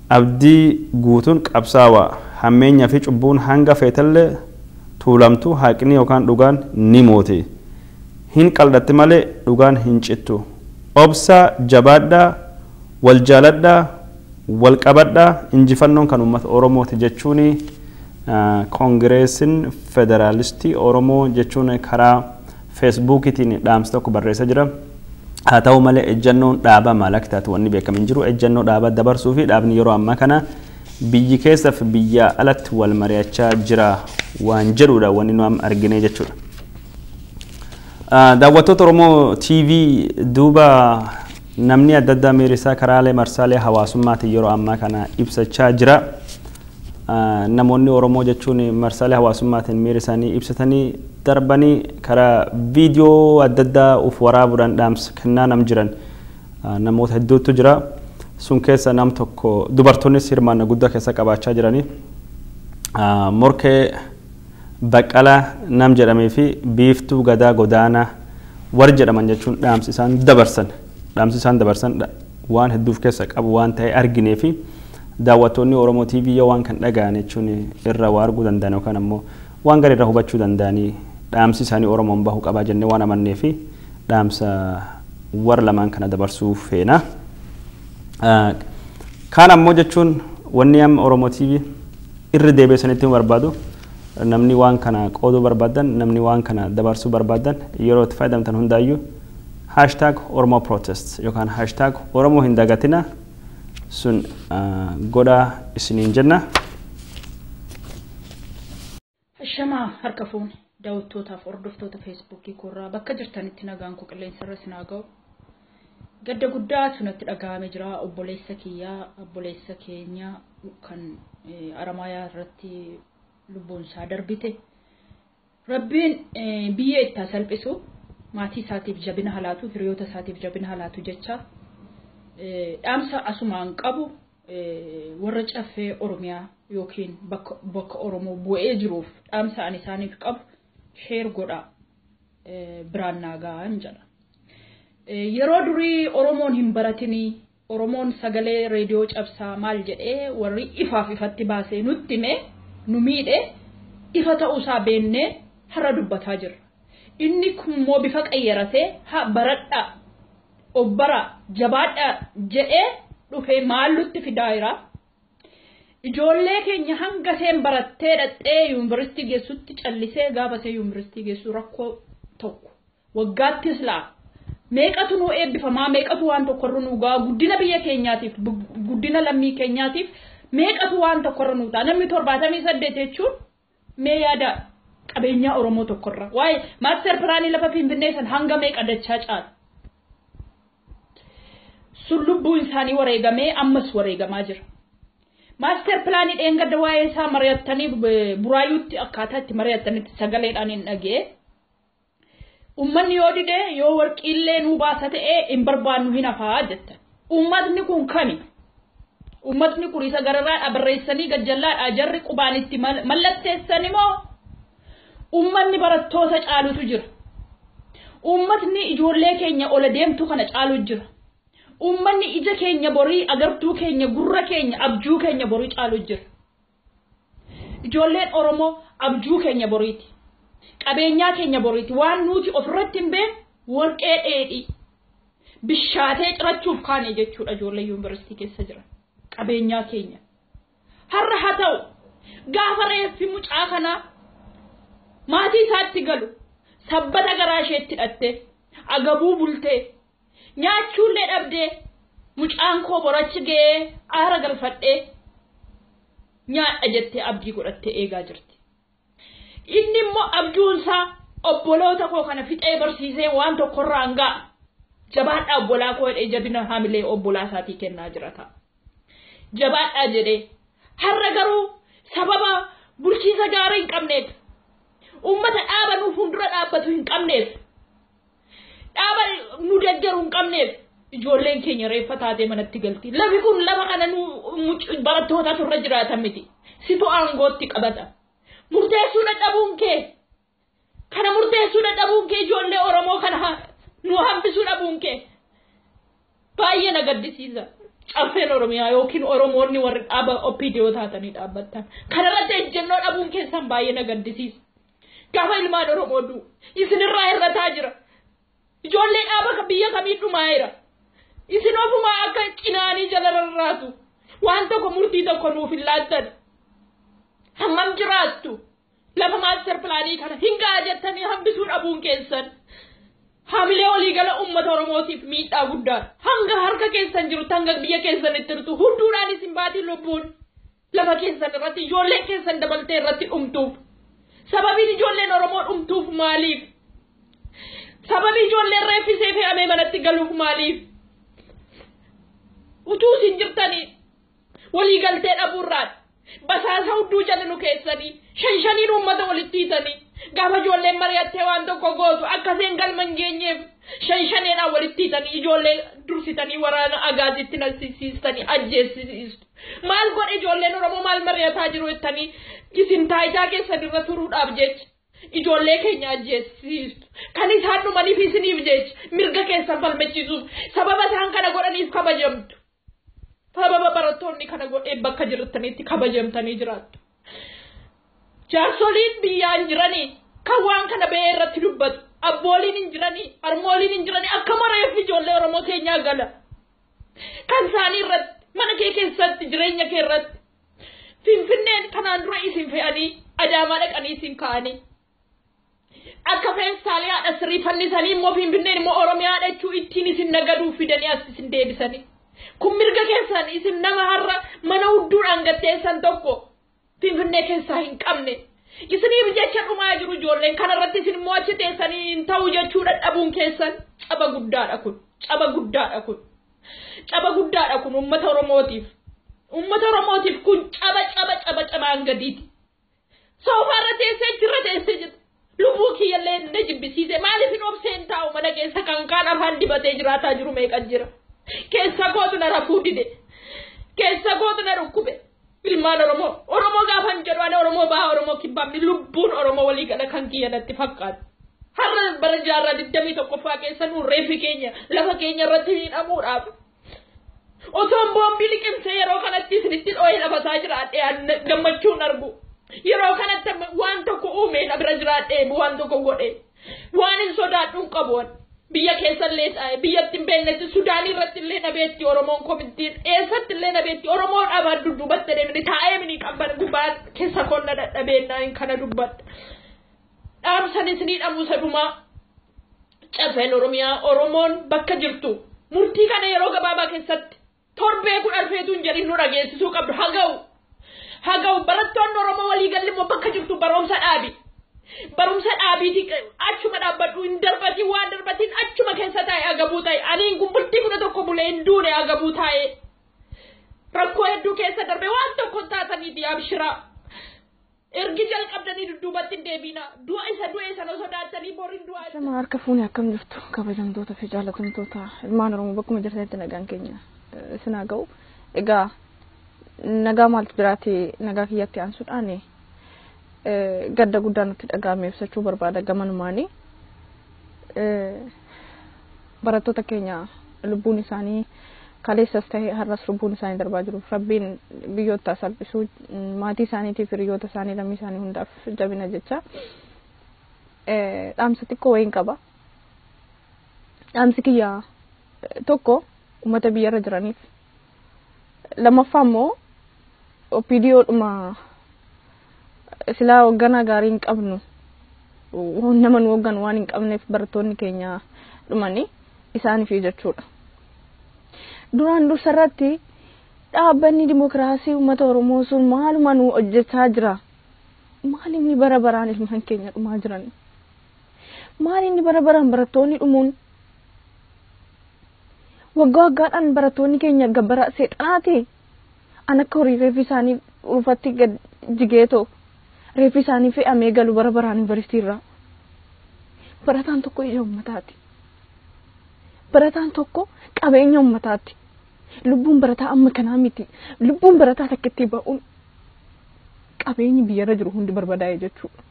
Abdii guutuun qabsaawaa hammeenyaa fi cubbuun hanga feetallee tuulamtu haqni yookaan dhugaan ni moote. Hin qaldatti malee dhugaan hin cittu. Obsa jabaadhaa wal jaaladhaa wal qabadhaa injifannoon kan uummata Oromooti jechuun Koongireesiin Federaalistii Oromoo jechuun karaa feesbuukiitiin dhaamsa tokko barreessa jira. Haa ta'u malee ejjannoon dhaabaa maal akka taate wanni beekamu hin jiru. Ejjannoo dhaabaa dabarsuu fi dhaabni yeroo ammaa kana biyyi keessa fi biyya alatti wal mari'achaa jira waan jedhudha wanni nu argine jechuudha. daawwattoota Oromoo TV duuba namni adda addaa miirisaa karaalee marsaalee hawaasummaatiin yeroo ammaa kana ibsachaa jira. Namoonni Oromoo jechuun marsaalee hawaasummaatiin miirisaanii ibsatanii darbanii karaa viidiyoo adda addaa uf waraabuudhaan dhaamsa kennaa nam jiran namoota hedduutu jira. Sun keessa nam tokko dubartoonnis hirmaannaa guddaa keessa qabaachaa jiranii. Morkee Baqqalaa nam jedhamee fi Biiftuu Gadaa Godaanaa warra jedhaman jechuun dhaamsi isaan dabarsan waan hedduuf keessa qabu waan ta'e arginee fi daawwattoonni Oromoo TV yoo waan kan dhaga'an jechuun irra waa arguu danda'an yookaan ammoo waan gaarii irra hubachuu danda'anii dhaamsi isaanii Oromoon bahuu qabaa jennee waan amannee fi dhaamsa warra lamaan kana dabarsuu feena. Kaan ammoo jechuun wanni amma Oromoo TV irra deebi'anii barbaadu namni waan kana qooduu barbaadan namni waan kana dabarsuu barbaadan yeroo itti fayyadamtan hundaayyuu #Oromo protest yookaan #Oromo hin dagatina sun godhaa isiniin jenna. Shamaa harka fuune daawwattootaaf hordoftoota feesbuukii korraa bakka jirtanitti nagaan koo qilleensa irra sinaa ga'u. Gadda guddaa sunatti dhaga'ame jira obboleessa kiyyaa obboleessa keenya kan Aramayaa irratti lubbuun isaa darbite. Rabbiin biyya itti salphisu maatii isaatiif jabina halaatu hiriyoota isaatiif jabina halaatu jecha dhaamsa asumaan qabu warra caffee Oromiyaa yookiin bakka Oromoo bu'ee jiruuf dhaamsa ani isaaniif qabu sheer godhaa biraan naagaan jedha. Yeroo durii Oromoon hin baratinii Oromoon sagalee reediyoo cabsaa maal jedhee warri ifaaf ifatti baasee nutti mee nu miidhe ifa ta'uusaa beennee har'a dubbataa jirra. Inni kummoo bifa qayyaratee baradhaa obbara jabaadhaa jedhee dhufee maallutti fidaa jira. Ijoollee keenya hanga seen barattee dhaqxee yuunivarsiitii geessutti callisee gaafa see yuunivarsiitii geessu rakkoo tokko waggaattis laa meeqatu nu eebbifamaa meeqatu waan tokkorra nu gaa guddina biyya keenyaatiif guddina lammii keenyaatiif meeqatu waan tokkorra nu ta'a namni 78 jechuun mee yaada qabeenyaa Oromoo tokkorra waa'ee maaster pilaanii lafa Finfinnee san hanga meeqa dachaa caala sun lubbuun isaanii wareegamee ammas wareegamaa jira. Maaster pilaanii dheengadda waa'ee isaa mari'attanii buraayyuutti akkaataa itti mari'attanitti sagaleedhaan hin dhagee. Uummanni yoo didee yoo warqiillee nuu baasa ta'ee hin barbaannu hin hafaa jettan. Uummatni kun kami? Uummatni kun isa gararraa barreessanii gajjallaadhaa jarri qubaanitti mallatteessani moo? Uummanni barattoota caalutu jira. Uummatni ijoollee keenya ola deemtu kana caalu jira. Uummanni ija keenya borii agartuu keenya gurra keenya abjuu keenya borii caalu jira. Ijoolleen Oromoo abjuu keenya boriiti. Qabeenyaa keenya boriiti waan nuti ofirratti hin beekne warqee dheedhii bishaatee cirachuuf kaane jechuudha ijoollee yuunivarsiitii keessa jiran. Qabeenyaa keenya. Har'a haa ta'u gaafa reeffi mucaa kanaa maatii isaatti galu sabbata garaa isheetti hidhattee agabuu bultee nyaachuullee dhabdee mucaan koo borachi ga'ee aara galfadhee nyaadha jettee abdii godhattee eegaa jirti. Inni immoo abjuunsaa obboloota koo kana fixee barsiisee waan tokkorraa hangaa jabaadhaa obbolaa koo jedhee jabina haamilee obbolaa isaatii kennaa jira ta'a. Jabaadhaa jedhee har'a garuu sababa bulchiisa gaarii hin qabneef uummata dhaaba nuuf fuuldura dhaabbatu hin qabneef dhaaba nu deeggaru hin qabneef ijoolleen keenya reeffa taatee manatti galti. Lafi kun lafa kana nu barattootatu irra jiraatan miti. Situ aangootti qabata. Murteessuu dadhabuun kee kana murteessuu dadhabuun kee ijoollee Oromoo kana nu hambisuu dhabuun kee baay'ee na gaddisiisa. Caffeen Oromiyaa yookiin Oromoonni warri dhaaba OPDO taatanii dhaabbattan kanarratti ejjennoo dhabuun keessan baay'ee na gaddisiisa. Gaafa ilmaan Oromoo du'u isinirraa hir'ataa jira. Ijoollee dhaaba biyya kamii dhumaa jira. Isin ofumaa akka cinaanii jala rarraatu waan tokko murtii tokko nuuf hin laattan. Hammam jiraattu lafa maaster pilaanii kana hingaa jettanii hambisuu dhabuun keessan haamilee waliigala uummata Oromootiif miidhaa guddaa hanga harka keessan jiru hanga biyya keessan itti jirtu hunduudhaan isin baatii lubbuun lafa keessan irratti ijoolleen keessan dabaltee irratti dhumtuuf sababiin ijoolleen Oromoo dhumtuuf maaliif sababii ijoolleen reeffisee fe'amee manatti galuuf maaliif utuu isin jirtanii walii galtee dhabuurraan basaasa hudduu jalanu keessanii shan uummata walitti hiitanii gaafa ijoolleen mari'attee waan tokko gootu akkaseen galma hin geenyeef shaneedhaan walitti hiitanii ijoollee dursitanii waraana agaazitti naqsiisiistanii ajjeesistu. Maal godhe ijoolleen Oromoo maal mari'ataa jiru jettanii isin taayitaa keessan irra turuudhaaf jecha ijoollee keenya ajjeesistu. Kan isaan dhumaniif isiniif jecha mirga keessan falmachiisuuf sababa isaan kana godhaniif kabajamtu. Sababa barattoonni kana godhee bakka jirtanitti kabajamtanii jiraattu. Jaarsoliin biyyaan jiranii kan waan kana ba'ee irratti dubbatu. Abbooliin hin jiranii, harmooliin hin jiranii akka mareef ijoollee Oromoo keenyaa gala. Kan isaanii irratti mana kee keessatti jireenya kee irratti Finfinneen kanaan dura isin fe'anii Adaamaa dhaqanii isin kaa'anii. Akka feestaalee haadha sirrii fannisanii immoo Finfinneen immoo Oromiyaa dhachuu ittiin isin nagaduu fidanii as isin deebisanii. Kun mirga keessan isin nama har'a mana hudduudhaan gatteessan tokko Finfinnee keessaa hin qabne. Isiniif jecha dhumaa jiru ijoolleen kanarratti isin immoo achi teessanii hin ta'u jechuudha dhabuun keessan caba guddaadha kun. Caba guddaadha kun uummata Oromootiif. Uummata Oromootiif kun cabaan gadiiti. Soofaarra teessee jirra teessee jirta. Lubbuu kiyyallee na jibbisiise maaliif hin obseen taa'u mana keessa kan kaan afaan dibatee jiraataa jiru meeqa jira. Keessa kootu na rafuu dide. Keessa kootu na dhukkube. Ilmaan Oromoo gaafan jedhu ana Oromoo baha Oromoo kibbaan lubbuun Oromoo walii gala kan kiyyanatti fakkaatu. Har'a bara jaarraa 21ffaa keessa nuun reefi keenya lafa keenya irratti hidhamuudhaaf. Osoon boombii liqimsee yeroo kanatti isinitti dhoohee lafasaa jiraadhee gammachuun argu. Yeroo kanatti waan tokko uumee na bira jiraadhee waan tokko godhee waan hin sodaadhuun qabu. Biyya keessallee ta'e biyyatti hin beeknetti Sudaanii irratti illee dhabeetti Oromoon komitiin eessatti illee dhabeetti Oromoo dhabaa dudduubatte deemni taa'ee mini qabban gubbaa keessa konna dadhabeennaan kana dubbatta. Dhaamsanis ni dhabuu sadumaa caffeen Oromiyaa Oromoon bakka jirtu murtii kana yeroo gabaabaa keessatti torbee 10 hin jedhin nu dhageessisuu qabdu haga'u barattoonni Oromoo walii galli immoo bakka jirtu barumsa dhaabi. Barumsa dhaabiiti achuma dhaabbadhu hin darbati waan darbatiin achuma keessa taa'e agabuu ta'e aniin gumbultii 11 bulee hin duune agabuu taa'e rakkoo hedduu keessa darbe waan tokko taataniiti abshiraa ergi jalqabdanii dudduubatti hin deebina du'a isa no sodaatanii boriin du'a isa. Sama harka fuunee akkam jirtu kabajamtoota fi jaalatamtoota ilmaan Oromoo bakkuma jirtanitti nagaan keenya isinaa ga'u. Egaa nagaa maaltu biraati nagaa kiyyatti aansuudhaan gadda guddaa nutti dhaga'ame ibsachuu barbaada gamanumaanii. Barattoota keenya lubbuun isaanii kaleessas ta'e har'as lubbuun isaanii darbaa jiru. Rabbiin biyyoota salphisuu maatii isaaniitiif hiriyoota isaanii lammii isaanii hundaaf jabina jecha. Dhaamsa xiqqoo wayiin qaba. Dhaamsi kiyya tokko uummata biyyarra jiraniif. Lammaffaa immoo OPDOdhuma silaa hoogganaa gaarii hin qabnu nama nu hoogganu waan hin qabneef barattoonni keenya dhumanii isaaniif jechuudha. Duraan dursarratti dhaabbanni dimokiraasii uummata Oromoo sun maaluma nu hojjechaa jira? Maalinni bara baraan ilmaan keenya dhumaa jiran? Maalinni bara baraan barattoonni dhumuun? Waggaadhaan barattoonni keenya gabbara seexanaati. An akka horii reeffi isaanii ufatti gad jigeetoo reeffi isaanii fe'amee galu bara baraan yuunivarsiitii irraa. Barataan tokko ija uummataati. Barataan tokko qabeenya uummataati. Lubbuun barataa amma kanaa miti. Lubbuun barataa takkitti ba'uun qabeenyi biyyarra jiru hundi barbadaa'e jechuudha.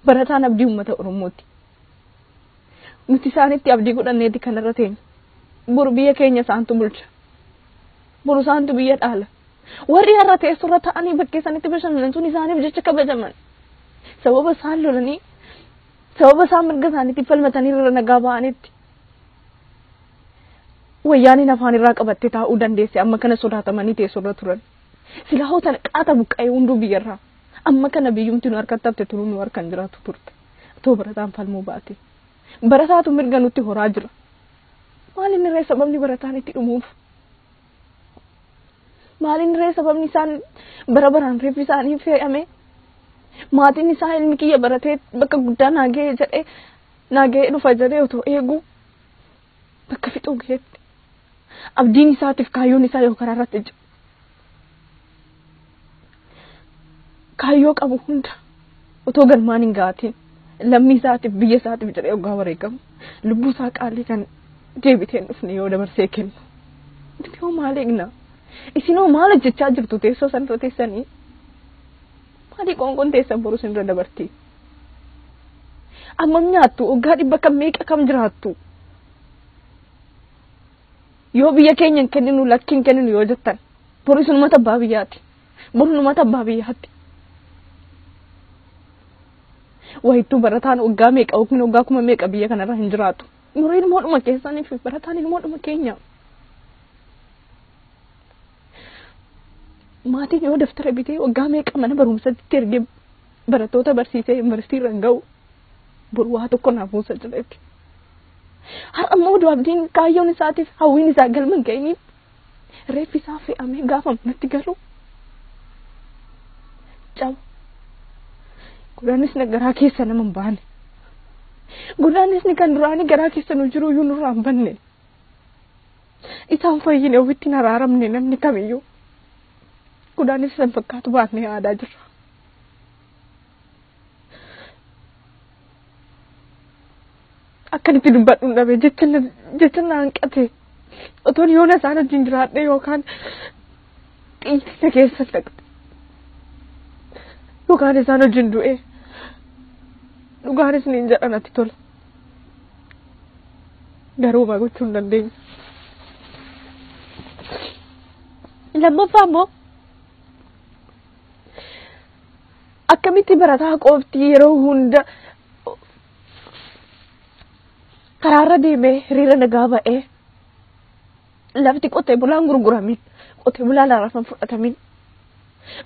Barataan abdii uummata Oromooti. Nuti isaanitti abdii godhanneeti kanarra teenya. Boru biyya keenya isaantu bulcha. Boru isaantu biyya dhaala. Warri har'a teessurra ta'anii bakkee isaanitti bashannan sun isaaniif jecha kabajaman. Sababa isaan lolanii sababa isaan mirga isaaniitti falmatanii irra nagaa ba'anitti. Wayyaaniin afaan irraa qabattee taa'uu dandeesse amma kana sodaatamanii teessurra turan. Silaa hootan qaata buqqa'ee hunduu biyyarraa. Amma kana biyyumti nu harkatti hafte tunu nu harkan jiraatu turte. Too barataan falmuu baate. Barataatu mirga nutti horaa jira. Maalin irraa sababni barataan itti dhumuuf? Maalin irraa sababni isaan bara baraan reeffi isaanii fe'ame? Maatiin isaa ilmi kiyya baratee bakka guddaa naagee jedhee Nagee dhufa jedhee otoo eegu bakka fixuu geetti. Abdiin isaatiif kaayyoon isaa yoo karaa irratti jiru. Kaayyoo qabu hunda otoo galmaan hin gaatiin lammii isaatiif biyya isaatiif jedhee ogaa wareegamu lubbuu isaa qaalii kan deebiteen dhufne yoo dabarsee kennu. Yoo maal eegna? Isinoo maal hojjechaa jirtu teessoo san teessanii? Maali qoonqoon teessan boruu sinirra dabartii? Ammam nyaattu ogaa dhibba kam meeqa kam jiraattu? Yoo biyya keenya hin kenninu lakkiin kenninu yoo jettan boruu isinumata abbaa biyyaati. Boruu numata abbaa biyyaati. Wayittuu barataan ogaa meeqa yookiin ogaa kuma meeqa biyya kanarra hin jiraatu. Mureen ilmoodhuma keessanii fi barataan ilmoodhuma keenya. Maatiin yoo daftara bitee ogaa meeqa mana barumsatti ergee barattoota barsiisee yuunivarsiitii irra ga'u boru waa tokko naaf buusa jedhetti. Har'a immoo abdiin kaayyoon isaatiif hawwiin isaa galma hin ga'iniif reeffi isaa fe'amee gaafa manatti galu caba. Gudaanisni garaa keessa nama hin baane. Gudaanisni kan duraanii garaa keessa nu jiru iyyuu nurraa hin banne. Isaan fayyine ofitti hin araaramne namni kamiyyuu. Gudaanis san fakkaatu baatnee aadaa jirra. Akkanitti dubbadhu hin dhabe jecha na hanqate. Otoon yoona isaan wajjin jiraadhe yookaan xiyyina keessa dhaqxe. Yookaan isaan wajjin du'e. Dhugaanis niin jedha natti tola. Garuu maa gochuu hin dandeenye. Lammaffaa immoo akkamitti barataa qooftii yeroo hunda karaarra deemee hiriira nagaa ba'ee lafti qotee bulaan gurguramin qotee bulaan laafaan fudhatamin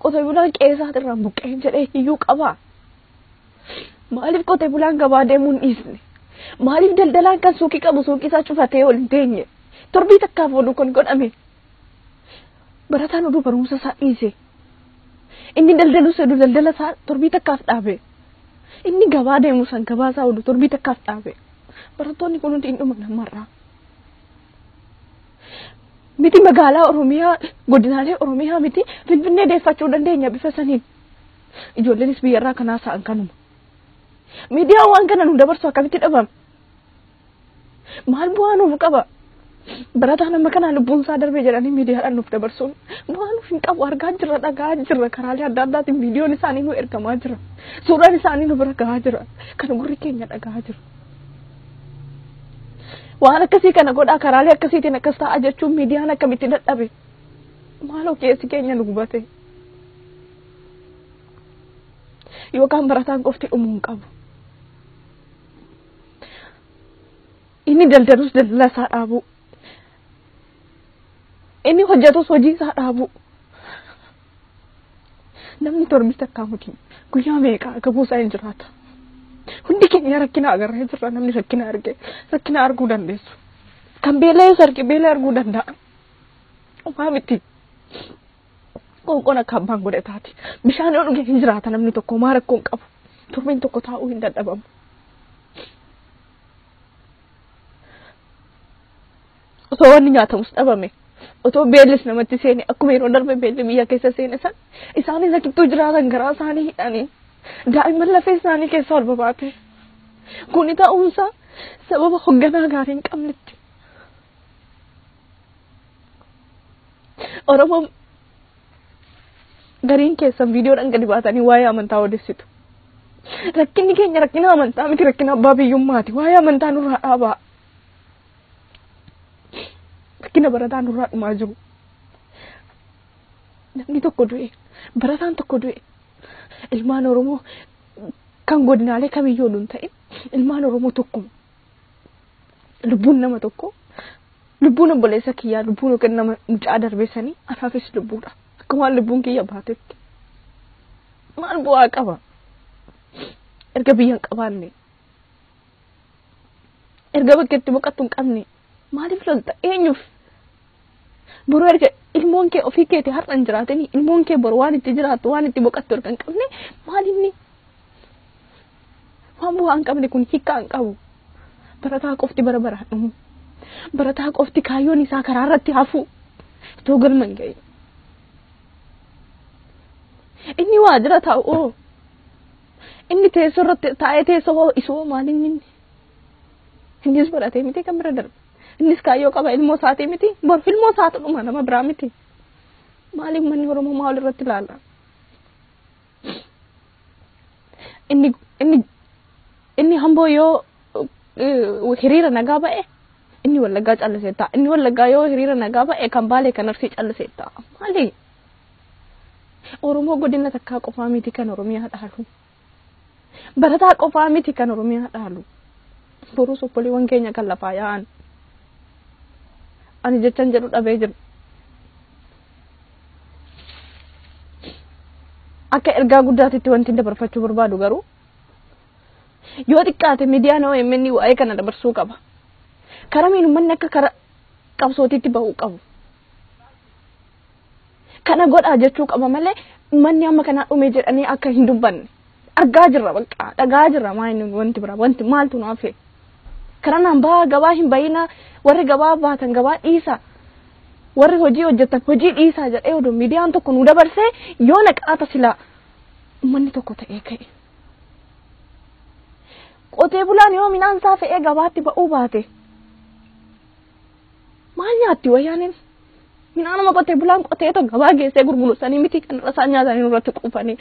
qotee bulaan qeesaatirraa buqqeen jedhee iyyuu qabaa. Maaliif qotee bulaan gabaa deemuun dhiisne? Maaliif daldalaan kan suuqii qabu suuqii isaa cufatee ol hin teenye? Torbii takkaaf oduu kan godhame. Barataan oduu barumsa isaa dhiise. Inni daldaluu seduu daldala isaa torbii takkaaf dhaabe. Inni gabaa deemu san gabaa isaa oduu torbii takkaaf dhaabe. Barattoonni kun hundi hin dhuman namarraa. Miti magaalaa Oromiyaa godinaalee Oromiyaa miti Finfinnee deeffachuu dandeenya bifa saniin. Ijoolleenis biyyarraa kanaa sa'an kanuma. Miidiyaan waan kana nu dabarsu akkamitti dhabame? Maal bu'aa nuuf qaba? Barataan amma kana lubbuun isaa darbee jedhanii miidiyaadhaan nuuf dabarsuun bu'aa nuuf hin qabu. Argaa jirra, dhagaa jirra, karaalee adda addaatiin viidiyoon isaanii nu ergamaa jira. Suuraan isaanii nu bira gahaa jira. Kan gurri keenya dhagaa jira. Waan akkasii kana godhaa karaalee akkasiitiin akkas ta'a jechuun miidiyaan akkamitti dadhabe? Maaloo keessi keenya nu gubate? Yookaan barataan qofti dhumuu hin qabu. Inni daldalus daldala isaa dhaabu. Inni hojjetus hojii isaa dhaabu. Namni torbii takkaa muti guyyaa meeqa gabuusaa hin jiraata. Hundi keenya rakkina agarree jirra. Namni rakkina arge rakkina arguu dandeessu. Kan beela'ee sarqi beela arguu danda'a. Waa miti. Qoonqoon akka abbaan godhataati. Bishaan yoo dhuge hin jiraata namni tokko maa rakkoo hin qabu. Turbiin tokko taa'uu hin dadhabamu. Otoo wanni nyaatamus dhabame. Otoo beellis namatti seene akkuma yeroo darbe beelli biyya keessa seene san isaanis akkittuu jiraatan garaa isaanii hidhanii daa'imman lafee isaanii keessa ol babaate. Kuni ta'uunsaa sababa hoogganaa gaarii hin qabnetti. Oromoon gariin keessan viidiyoodhaan gadi baatanii waa'ee amantaa odeessitu. Rakkinni keenya rakkina amantaa miti rakkina abbaa biyyummaati. Waa'ee amantaa nurraa dhaabaa. Rakkina barataan nurraa dhumaa jiru. Namni tokko du'e, barataan tokko du'e. Ilmaan Oromoo kan godinaalee kamiyyuu hin ta'in ilmaan Oromoo tokkuma. Lubbuun nama tokko, lubbuun obboleessa kiyyaa, lubbuun yookiin nama mucaa darbeessanii anaafis lubbuudha. Akkumaan lubbuun kiyya baatetti. Maal bu'aa qaba? Erga biyya hin qabaanne. Erga bakka itti boqottu hin qabne. Maaliif lolta? Eenyuuf? Boruu erga ilmoon kee ofii keetii har'a hin jiraatanii ilmoon kee boru waan itti jiraattu waan itti boqottu erga hin qabne maalinni? Waan bu'aa hin qabne kun hiikaa hin qabu. barataa qofti bara baraan dhumu barataa qofti kaayyoon isaa karaa irratti hafu itoo galma hin ga'e inni waajjira taa'u inni teessoo irratti taa'ee teessoo isoo maaliin innis baratee miti kan bira darbe innis kaayyoo qaba ilmoo isaatii miti bor ilmoo isaatu dhuma nama biraa miti maaliif manni Oromoo maal irratti ilaala inni hamboo yoo hiriira nagaa ba'e inni Wallaggaa callisee ta'a inni Wallaggaa yoo hiriira nagaa ba'e kan Baalee kan Arsii callisee ta'a maali Oromoo godina takkaa qofaa miti kan Oromiyaa dhaalu barataa qofaa miti kan Oromiyaa dhaalu boruu soppoliiwwan keenya kan lafaa yaa'an ani jechan jedhu dhabee jiru akka ergaa guddaatitti wanti dabarfachuu barbaadu garuu yoo xiqqaate miidiyaan OMN waa'ee kana dabarsuu qaba karamiin uummanni akka kara qabsootitti bahuu qabu kana godhaa jechuu qaba malee uummanni amma kana dhumee jedhanii akka hin dubbanne argaa jirra bakka dhagaa jirra maayini wanti bira wanti maaltu nu hafe karanaan baa gabaa hin bayina warri gabaa baatan gabaa dhiisa warri hojii hojjetan hojii dhiisaa jedhee oduu miidiyaan tokko nu dabarsee yoo naqaata silaa uummanni tokko ta'ee ka'e qotee bulaan yoo midhaan isaa fe'ee gabaatti ba'uu baate maal nyaatti wayyaaniin midhaanuma qotee bulaan qotee tokko gabaa geessee gurgursanii miti kan rasaa nyaatanii irratti quufanii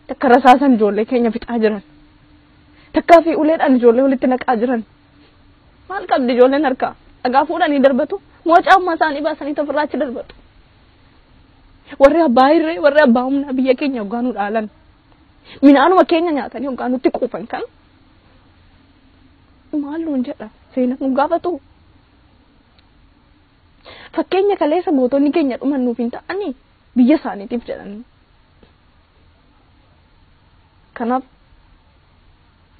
takka rasaasan ijoollee keenya fixaa jiran takkaa fi uleedhaan ijoollee walitti naqaa jiran maal qabdi ijoolleen harkaa dhagaa fuudhanii darbatu moocaa ummaa isaanii baasanii tafirraachi darbatu warri abbaa hirree warri abbaa humnaa biyya keenya hoggaanuu dhaalan midhaanuma keenya nyaatanii hoggaanutti quufan kan maal nuun jedha seenaa nu gaafatu fakkeenya kaleessa mootonni keenya dhuman nuuf hin ta'anii biyya isaaniitiif jedhanii kanaaf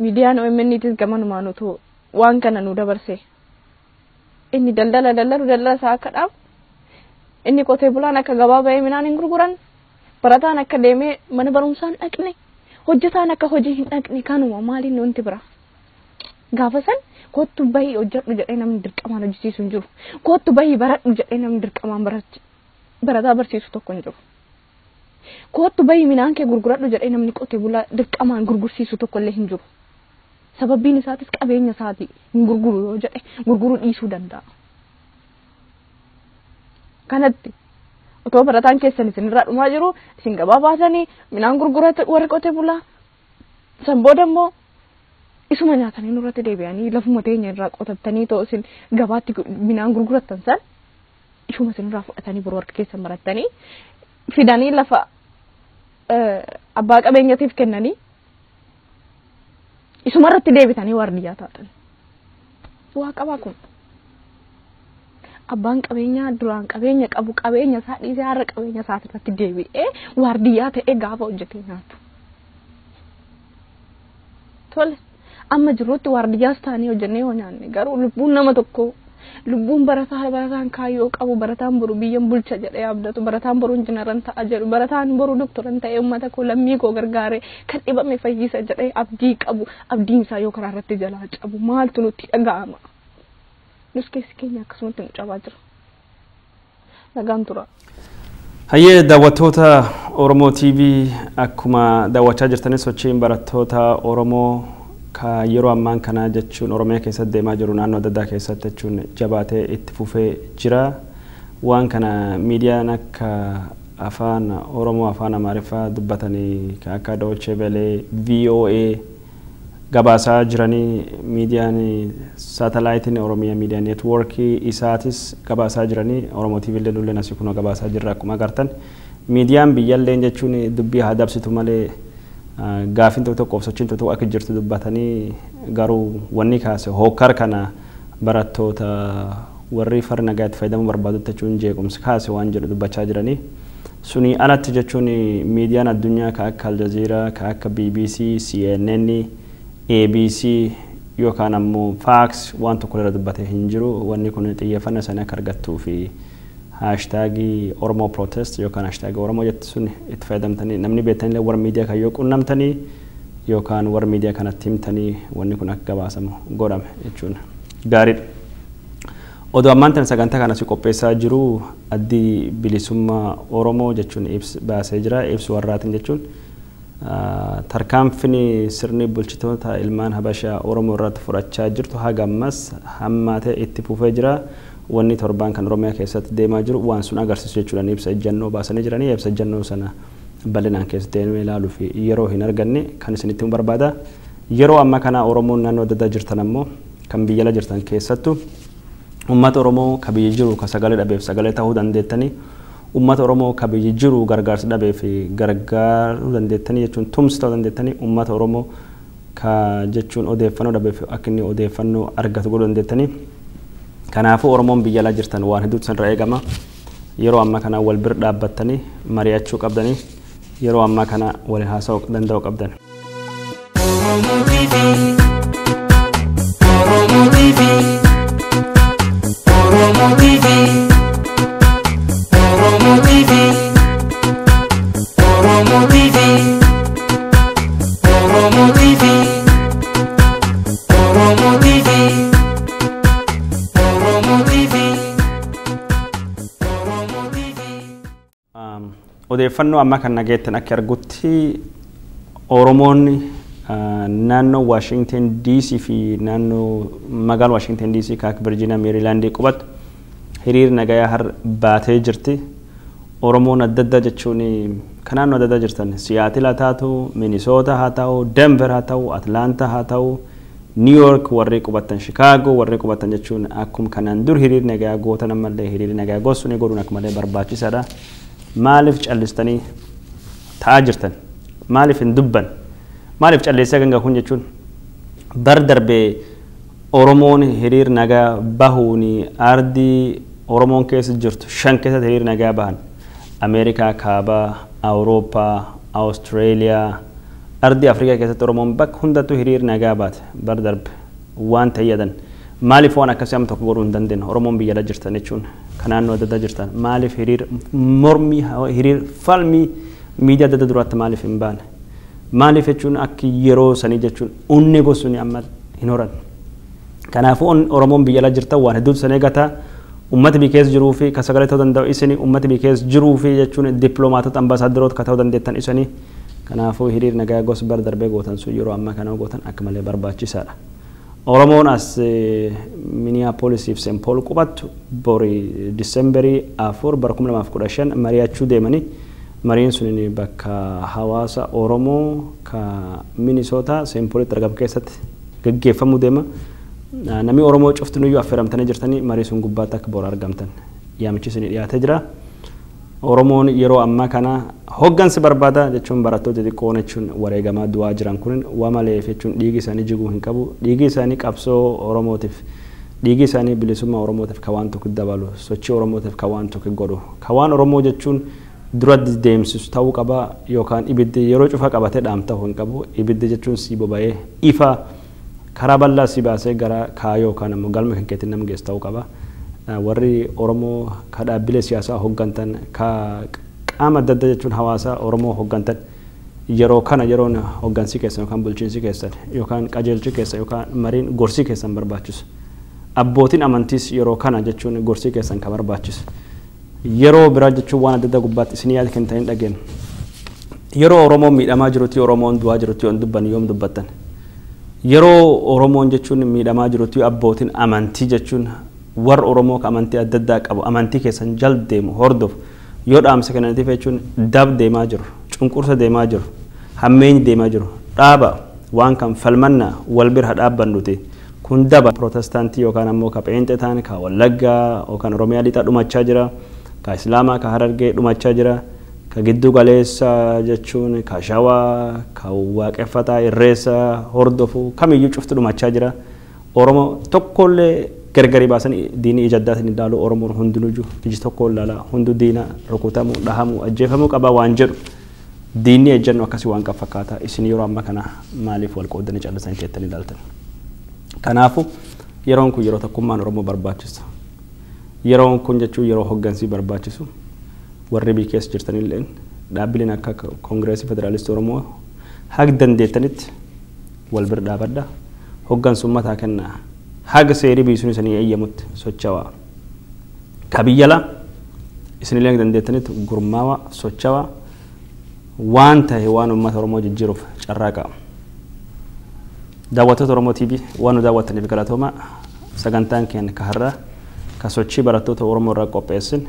miidiyaan OMN'tis gamanumaan utuu waan kana nu dabarse inni daldala isaa akka dhaab inni qotee bulaan akka gabaa ba'ee midhaan hin gurguran barataan akka deemee mana barumsaa hin dhaqne hojjetaan akka hojii hin dhaqne kanuma maaliin wanti bira gaafa san kottu bahii hojjedhu jedhee namni dirqamaan hojjisiisu hin jiru kottu bahii baradhu jedhee namni dirqamaan barataa barsiisu tokko hin jiru kottu bahii midhaan kee gurguradhu jedhee namni qotee bulaa dirqamaan gurgursiisu tokko illee hin jiru sababbiin isaatis qabeenya isaati hin gurguru yoo jedhe gurguruu dhiisuu danda'a kanatti otoo barataan keessan isinirraa dhumaa jiru isin gabaa baasanii midhaan gurgurate warri qotee bulaa san booda immoo isuma nyaatanii nurratti deebi'anii lafuma teenya irraa qotatanii too isin gabaatti midhaan gurgurattan san isuma isinirraa fudhatanii biroo harka keessan marattanii fidanii lafa abbaa qabeenyatiif kennanii isuma irratti deebitanii waardiyyaa taatan waa qabaa kun abbaan qabeenyaa duraan qabeenya qabu qabeenya isaa dhiisee har'a qabeenya isaa irratti deebi'ee waardiyyaa ta'ee gaafa hojjetee nyaatu tole amma jirutti waardiyyaas taanii hojjennee yoo nyaanne garuu lubbuun nama tokko lubbuun barataan kaayyoo qabu barataan boru biyyan bulcha jedhee abdatu barataan boru injiinaran ta'a jedhu barataan boru doktoran ta'ee uummata koo lammii koo gargaare kan dhibame fayyisa jedhee abdii qabu abdiin isaa yoo karaa irratti jalaa cabu maaltu nutti dhaga'ama nus keessi keenya akkasumatti nu cabaa jira nagaan tura. Hayyee daawwattoota Oromoo TV akkuma daawwachaa jirtanis sochiin barattoota Oromoo ka yeroo ammaan kana jechuun Oromiyaa keessatti deemaa jiru naannoo adda addaa keessatti jechuun jabaatee itti fufee jira waan kana miidiyaan akka afaan Oromoo afaan Amaariffaa dubbatanii akka Deutsche Welle VOA gabaasaa jiranii miidiyaan saatalaayitiin Oromiyaa miidiyaa neetwoorkii isaatis gabaasaa jiranii Oromoo TV illee nullee asii kun gabaasaa jirra akkuma agartan miidiyaan biyyallee jechuun dubbii haa dabsitu malee gaafin tokko sochiin tokko akka jirtu dubbatanii garuu wanni kaase hokkar kana barattoota warri farna nagaatti fayyadamuu barbaadu jechuun jeequmsi kaase waan jedhu dubbachaa jiranii suni alatti jechuun miidiyaan addunyaa ka akka Al Jazeera ka akka BBC CNN ABC yookaan ammoo Fox waan tokko irra dubbatee hin jiru wanni kun xiyyeeffannaa isaanii akka argattuu fi hashtagii Oromo protest yookaan hashtagii Oromo jettu sun itti fayyadamtanii namni beektanii warra miidiyaa kan yoo qunnamtanii yookaan warra miidiyaa kanatti himtanii wanni kun akka gabaasamu godhame jechuudha. gaariidha. Odoo ammaan tan sagantaa kana si qopheessaa jiru addi bilisummaa Oromoo jechuun ibsa baasee jira. Ibsa warraatiin jechuun tarkaanfiin sirni bulchitoota ilmaan Habashaa Oromoo irratti fudhachaa jirtu haga ammas hammaatee itti fufee jira. Wanni torbaan kan Oromiyaa keessatti deemaa jiru waan sun agarsiisu jechuudha. Ibsa ejjennoo baasanii jiranii. Ibsa ejjennoo sana bal'inaan keessatti deemee ilaaluu fi yeroo hin arganne kan isinitti barbaada. Yeroo amma kana Oromoon naannoo adda addaa jirtan ammoo kan biyya ala jirtan keessattuu uummata Oromoo ka biyya jiru ka sagalee dhabeef sagalee ta'uu dandeettanii uummata Oromoo ka biyya jiru gargaarsa dhabeef gargaaruu dandeettanii jechuun tumsi ta'uu dandeettanii uummata Oromoo ka jechuun odeeffannoo dhabeef akka inni odeeffannoo argatu godhuu dandeettanii. Kanaafuu Oromoon biyya alaa jirtan waan hedduutu sanirraa eegama. Yeroo amma kana wal bira dhaabbattanii mari'achuu qabdanii yeroo amma kana waliin haasa'uu danda'uu qabdan. Oromo TV, Oromo TV, Oromo TV, Oromo TV, Oromo TV, Oromo TV, Oromo TV, Oromo TV, Oromo TV. Odeeffannoo amma kan nageettan akka argutti Oromoonni naannoo Washington DC fi naannoo magaalaa Washington DC ka Virginia Maryland qubatu hiriir nagayaa har baatee jirti. Oromoon adda addaa jechuun kan naannoo adda addaa jirtan Seattle haa ta'u, Minnesota haa ta'u, Denver haa ta'u, Atlanta haa ta'u, New York warri qubatan, Chicago warri qubatan jechuun akkuma kanaan dur hiriir nagayaa gootan ammallee hiriir nagayaa gosuun godhuun akkumallee barbaachisaadha. Maaliif callistanii ta'aa jirtan? Maaliif hin dubban? Maaliif calleessaa ganga kun jechuun bar darbee Oromoon hiriir nagaa bahuuni ardii Oromoon keessa jirtu 5 keessatti hiriir nagaa bahan Ameerikaa kaabaa, Awurooppaa, Awustreeliyaa, ardii Afrikaa keessatti Oromoon bakka hundattuu hiriir nagaa baate bar darbe waan ta'eedan maaliif waan akkasii amma tokko godhuu hin dandeenye Oromoon biyya ala jirtan jechuun kan naannoo adda addaa jirtan maaliif hiriir mormii hiriir falmii miidiyaa adda addaa duratti maaliif hin baane? Maaliif jechuun akka yeroo sanii jechuun onni gosuun amma hin horan. Kanaafuu Oromoon biyya ala jirtan waan hedduutu san eegata. Uummata biyya keessa jiruu fi ka sagalee ta'uu danda'u isini uummata biyya keessa jiruu fi jechuun dippiloomaatota ambaasaadarota ka ta'uu dandeettan isini. Kanaafuu hiriir nagaa gosa bar darbee gootan sun yeroo amma kana gootan akka malee barbaachisaadha. Oromoon as Minneapolis fi St. Paul qubattu bori Disemberii 4 bara 2015 mari'achuu deemanii mariin sun bakka hawaasa Oromoo ka Minnesota St. Paul argamu keessatti gaggeeffamuu deema. Namni Oromoo cuftunuyyuu affeeramtanii jirtanii marii sun gubbaatti akka bor argamtan yaamichi sun dhiyaatee jira. Oromoon yeroo ammaa kana hoggansi barbaada jechuun barattoota xixiqqoon jechuun wareegamaa du'aa jiran kun waa malee jechuun dhiigi isaanii jiguu hin qabu. Dhiigi isaanii qabsoo Oromootiif dhiigi isaanii bilisummaa Oromootiif ka waan tokko dabalu sochii Oromootiif ka waan tokko godhu ka waan Oromoo jechuun dura deemsisu ta'uu qaba yookaan ibiddi yeroo cufa qabatee dhaamta'uu hin qabu. Ibiddi jechuun si boba'ee ifa karaa bal'aa si baasee gara kaayoo yookaan ammoo galma keetti nama geessu ta'uu qaba. Warri Oromoo ka dhaabbilee siyaasaa hoggantan ka qaama adda addaa jechuun hawaasa Oromoo hoggantan yeroo kana yeroon hoggansii keessan yookaan bulchiinsi keessan yookaan qajeelchi keessan yookaan mariin gorsii keessan barbaachisu. Abbootiin amantiis yeroo kana jechuun gorsii keessan ka barbaachisu. Yeroo biraa jechuun waan adda addaa gubbaatti isin yaada kan ta'in dhageen. Yeroo Oromoon miidhamaa jirutti Oromoon du'aa jirutti yoon dubban yoom dubbattan. Yeroo Oromoon jechuun miidhamaa jirutti abbootiin amantii jechuun warra Oromoo ka amantii adda addaa qabu amantii keessan jal deemu hordofu yoo dhaamsa kanatiif jechuun dab deemaa jiru cunqursa deemaa jiru hammeenyi deemaa jiru dhaaba waan kan falmannaa wal bira dhaabbannuti kun daba protestaantii yookaan ammoo ka pheenxee ta'an ka Wallaggaa yookaan Oromiyaa lixaa dhumachaa jira ka Islaamaa ka Harargee dhumachaa jira ka giddu galeessa jechuun ka Shawaa ka Waaqeffataa Irreessa hordofu kamiyyuu cuftu dhumachaa jira. Oromoo tokkollee gargari baasan diinii ijaddaatiin ilaalu Oromoon hundinuu iji tokko ilaala hundu diina rukutamuu dhahamuu ajjeefamuu qaba waan jedhu diinni ejjennu akkasii waan qaba fakkaata isin yeroo amma kana maaliif wal qoodanii callisanii jettanii ilaaltan. Kanaafuu yeroon kun yeroo tokkummaan Oromoo barbaachisa. Yeroon kun jechuun yeroo hoggansii barbaachisu warri biyya keessa jirtanillee dhaabbileen akka Koongireesii Federaalistii Oromoo haga dandeettanitti wal bira dhaabadha hoggansummaa taa kennaa haga seerii biisuun isanii eeyyamutti socho'aa. Kabiyyala isinillee dandeettanitti gurmaawa socho'aa waan ta'e waan uummata Oromoo jijjiiruuf carraaqa. Daawwattoota Oromoo TV waan nu daawwattaniif galatooma. Sagantaan keenya kaharraa ka sochii barattoota Oromoo irraa qopheessin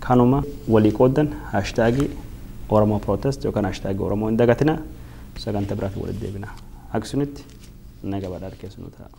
kanuma walii qoodan haashtaagii Oromoo Protest yookaan haashtaagii Oromoo hin dagatina sagantaa biraatti walitti deebina. Aksunitti naga badhaadha keessanuu ta'a.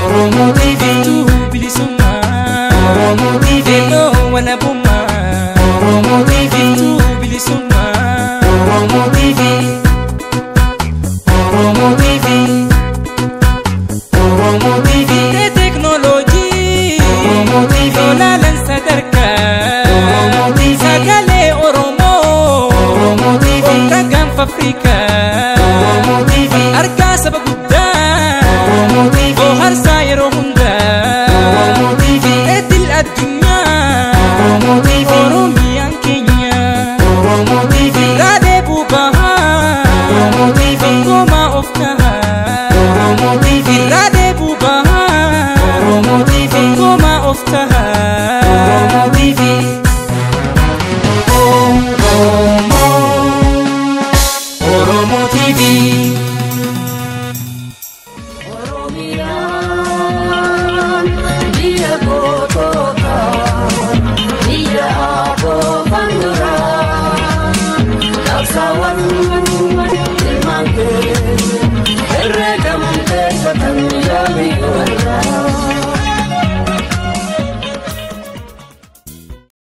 Oromo TV bilisumma Oromo TV no wana bumma Oromo TV bilisumma Oromo TV Oromo TV Oromo TV technology Oromo TV dola lan sadarka Oromo TV sagale oromo Oromo TV kagam Afrika Oromo TV arka sabagudda Oromo TV har sayro hunda Oromo TV edil adunya Oromo TV oromiyan kenya Oromo TV rade bubaha Oromo TV koma oftaha Oromo TV rade bubaha Oromo TV koma oftaha Oromo TV Oromo TV Dia kota, dia aku bandura, taksawan dimangke, erregam kesatan jami ora.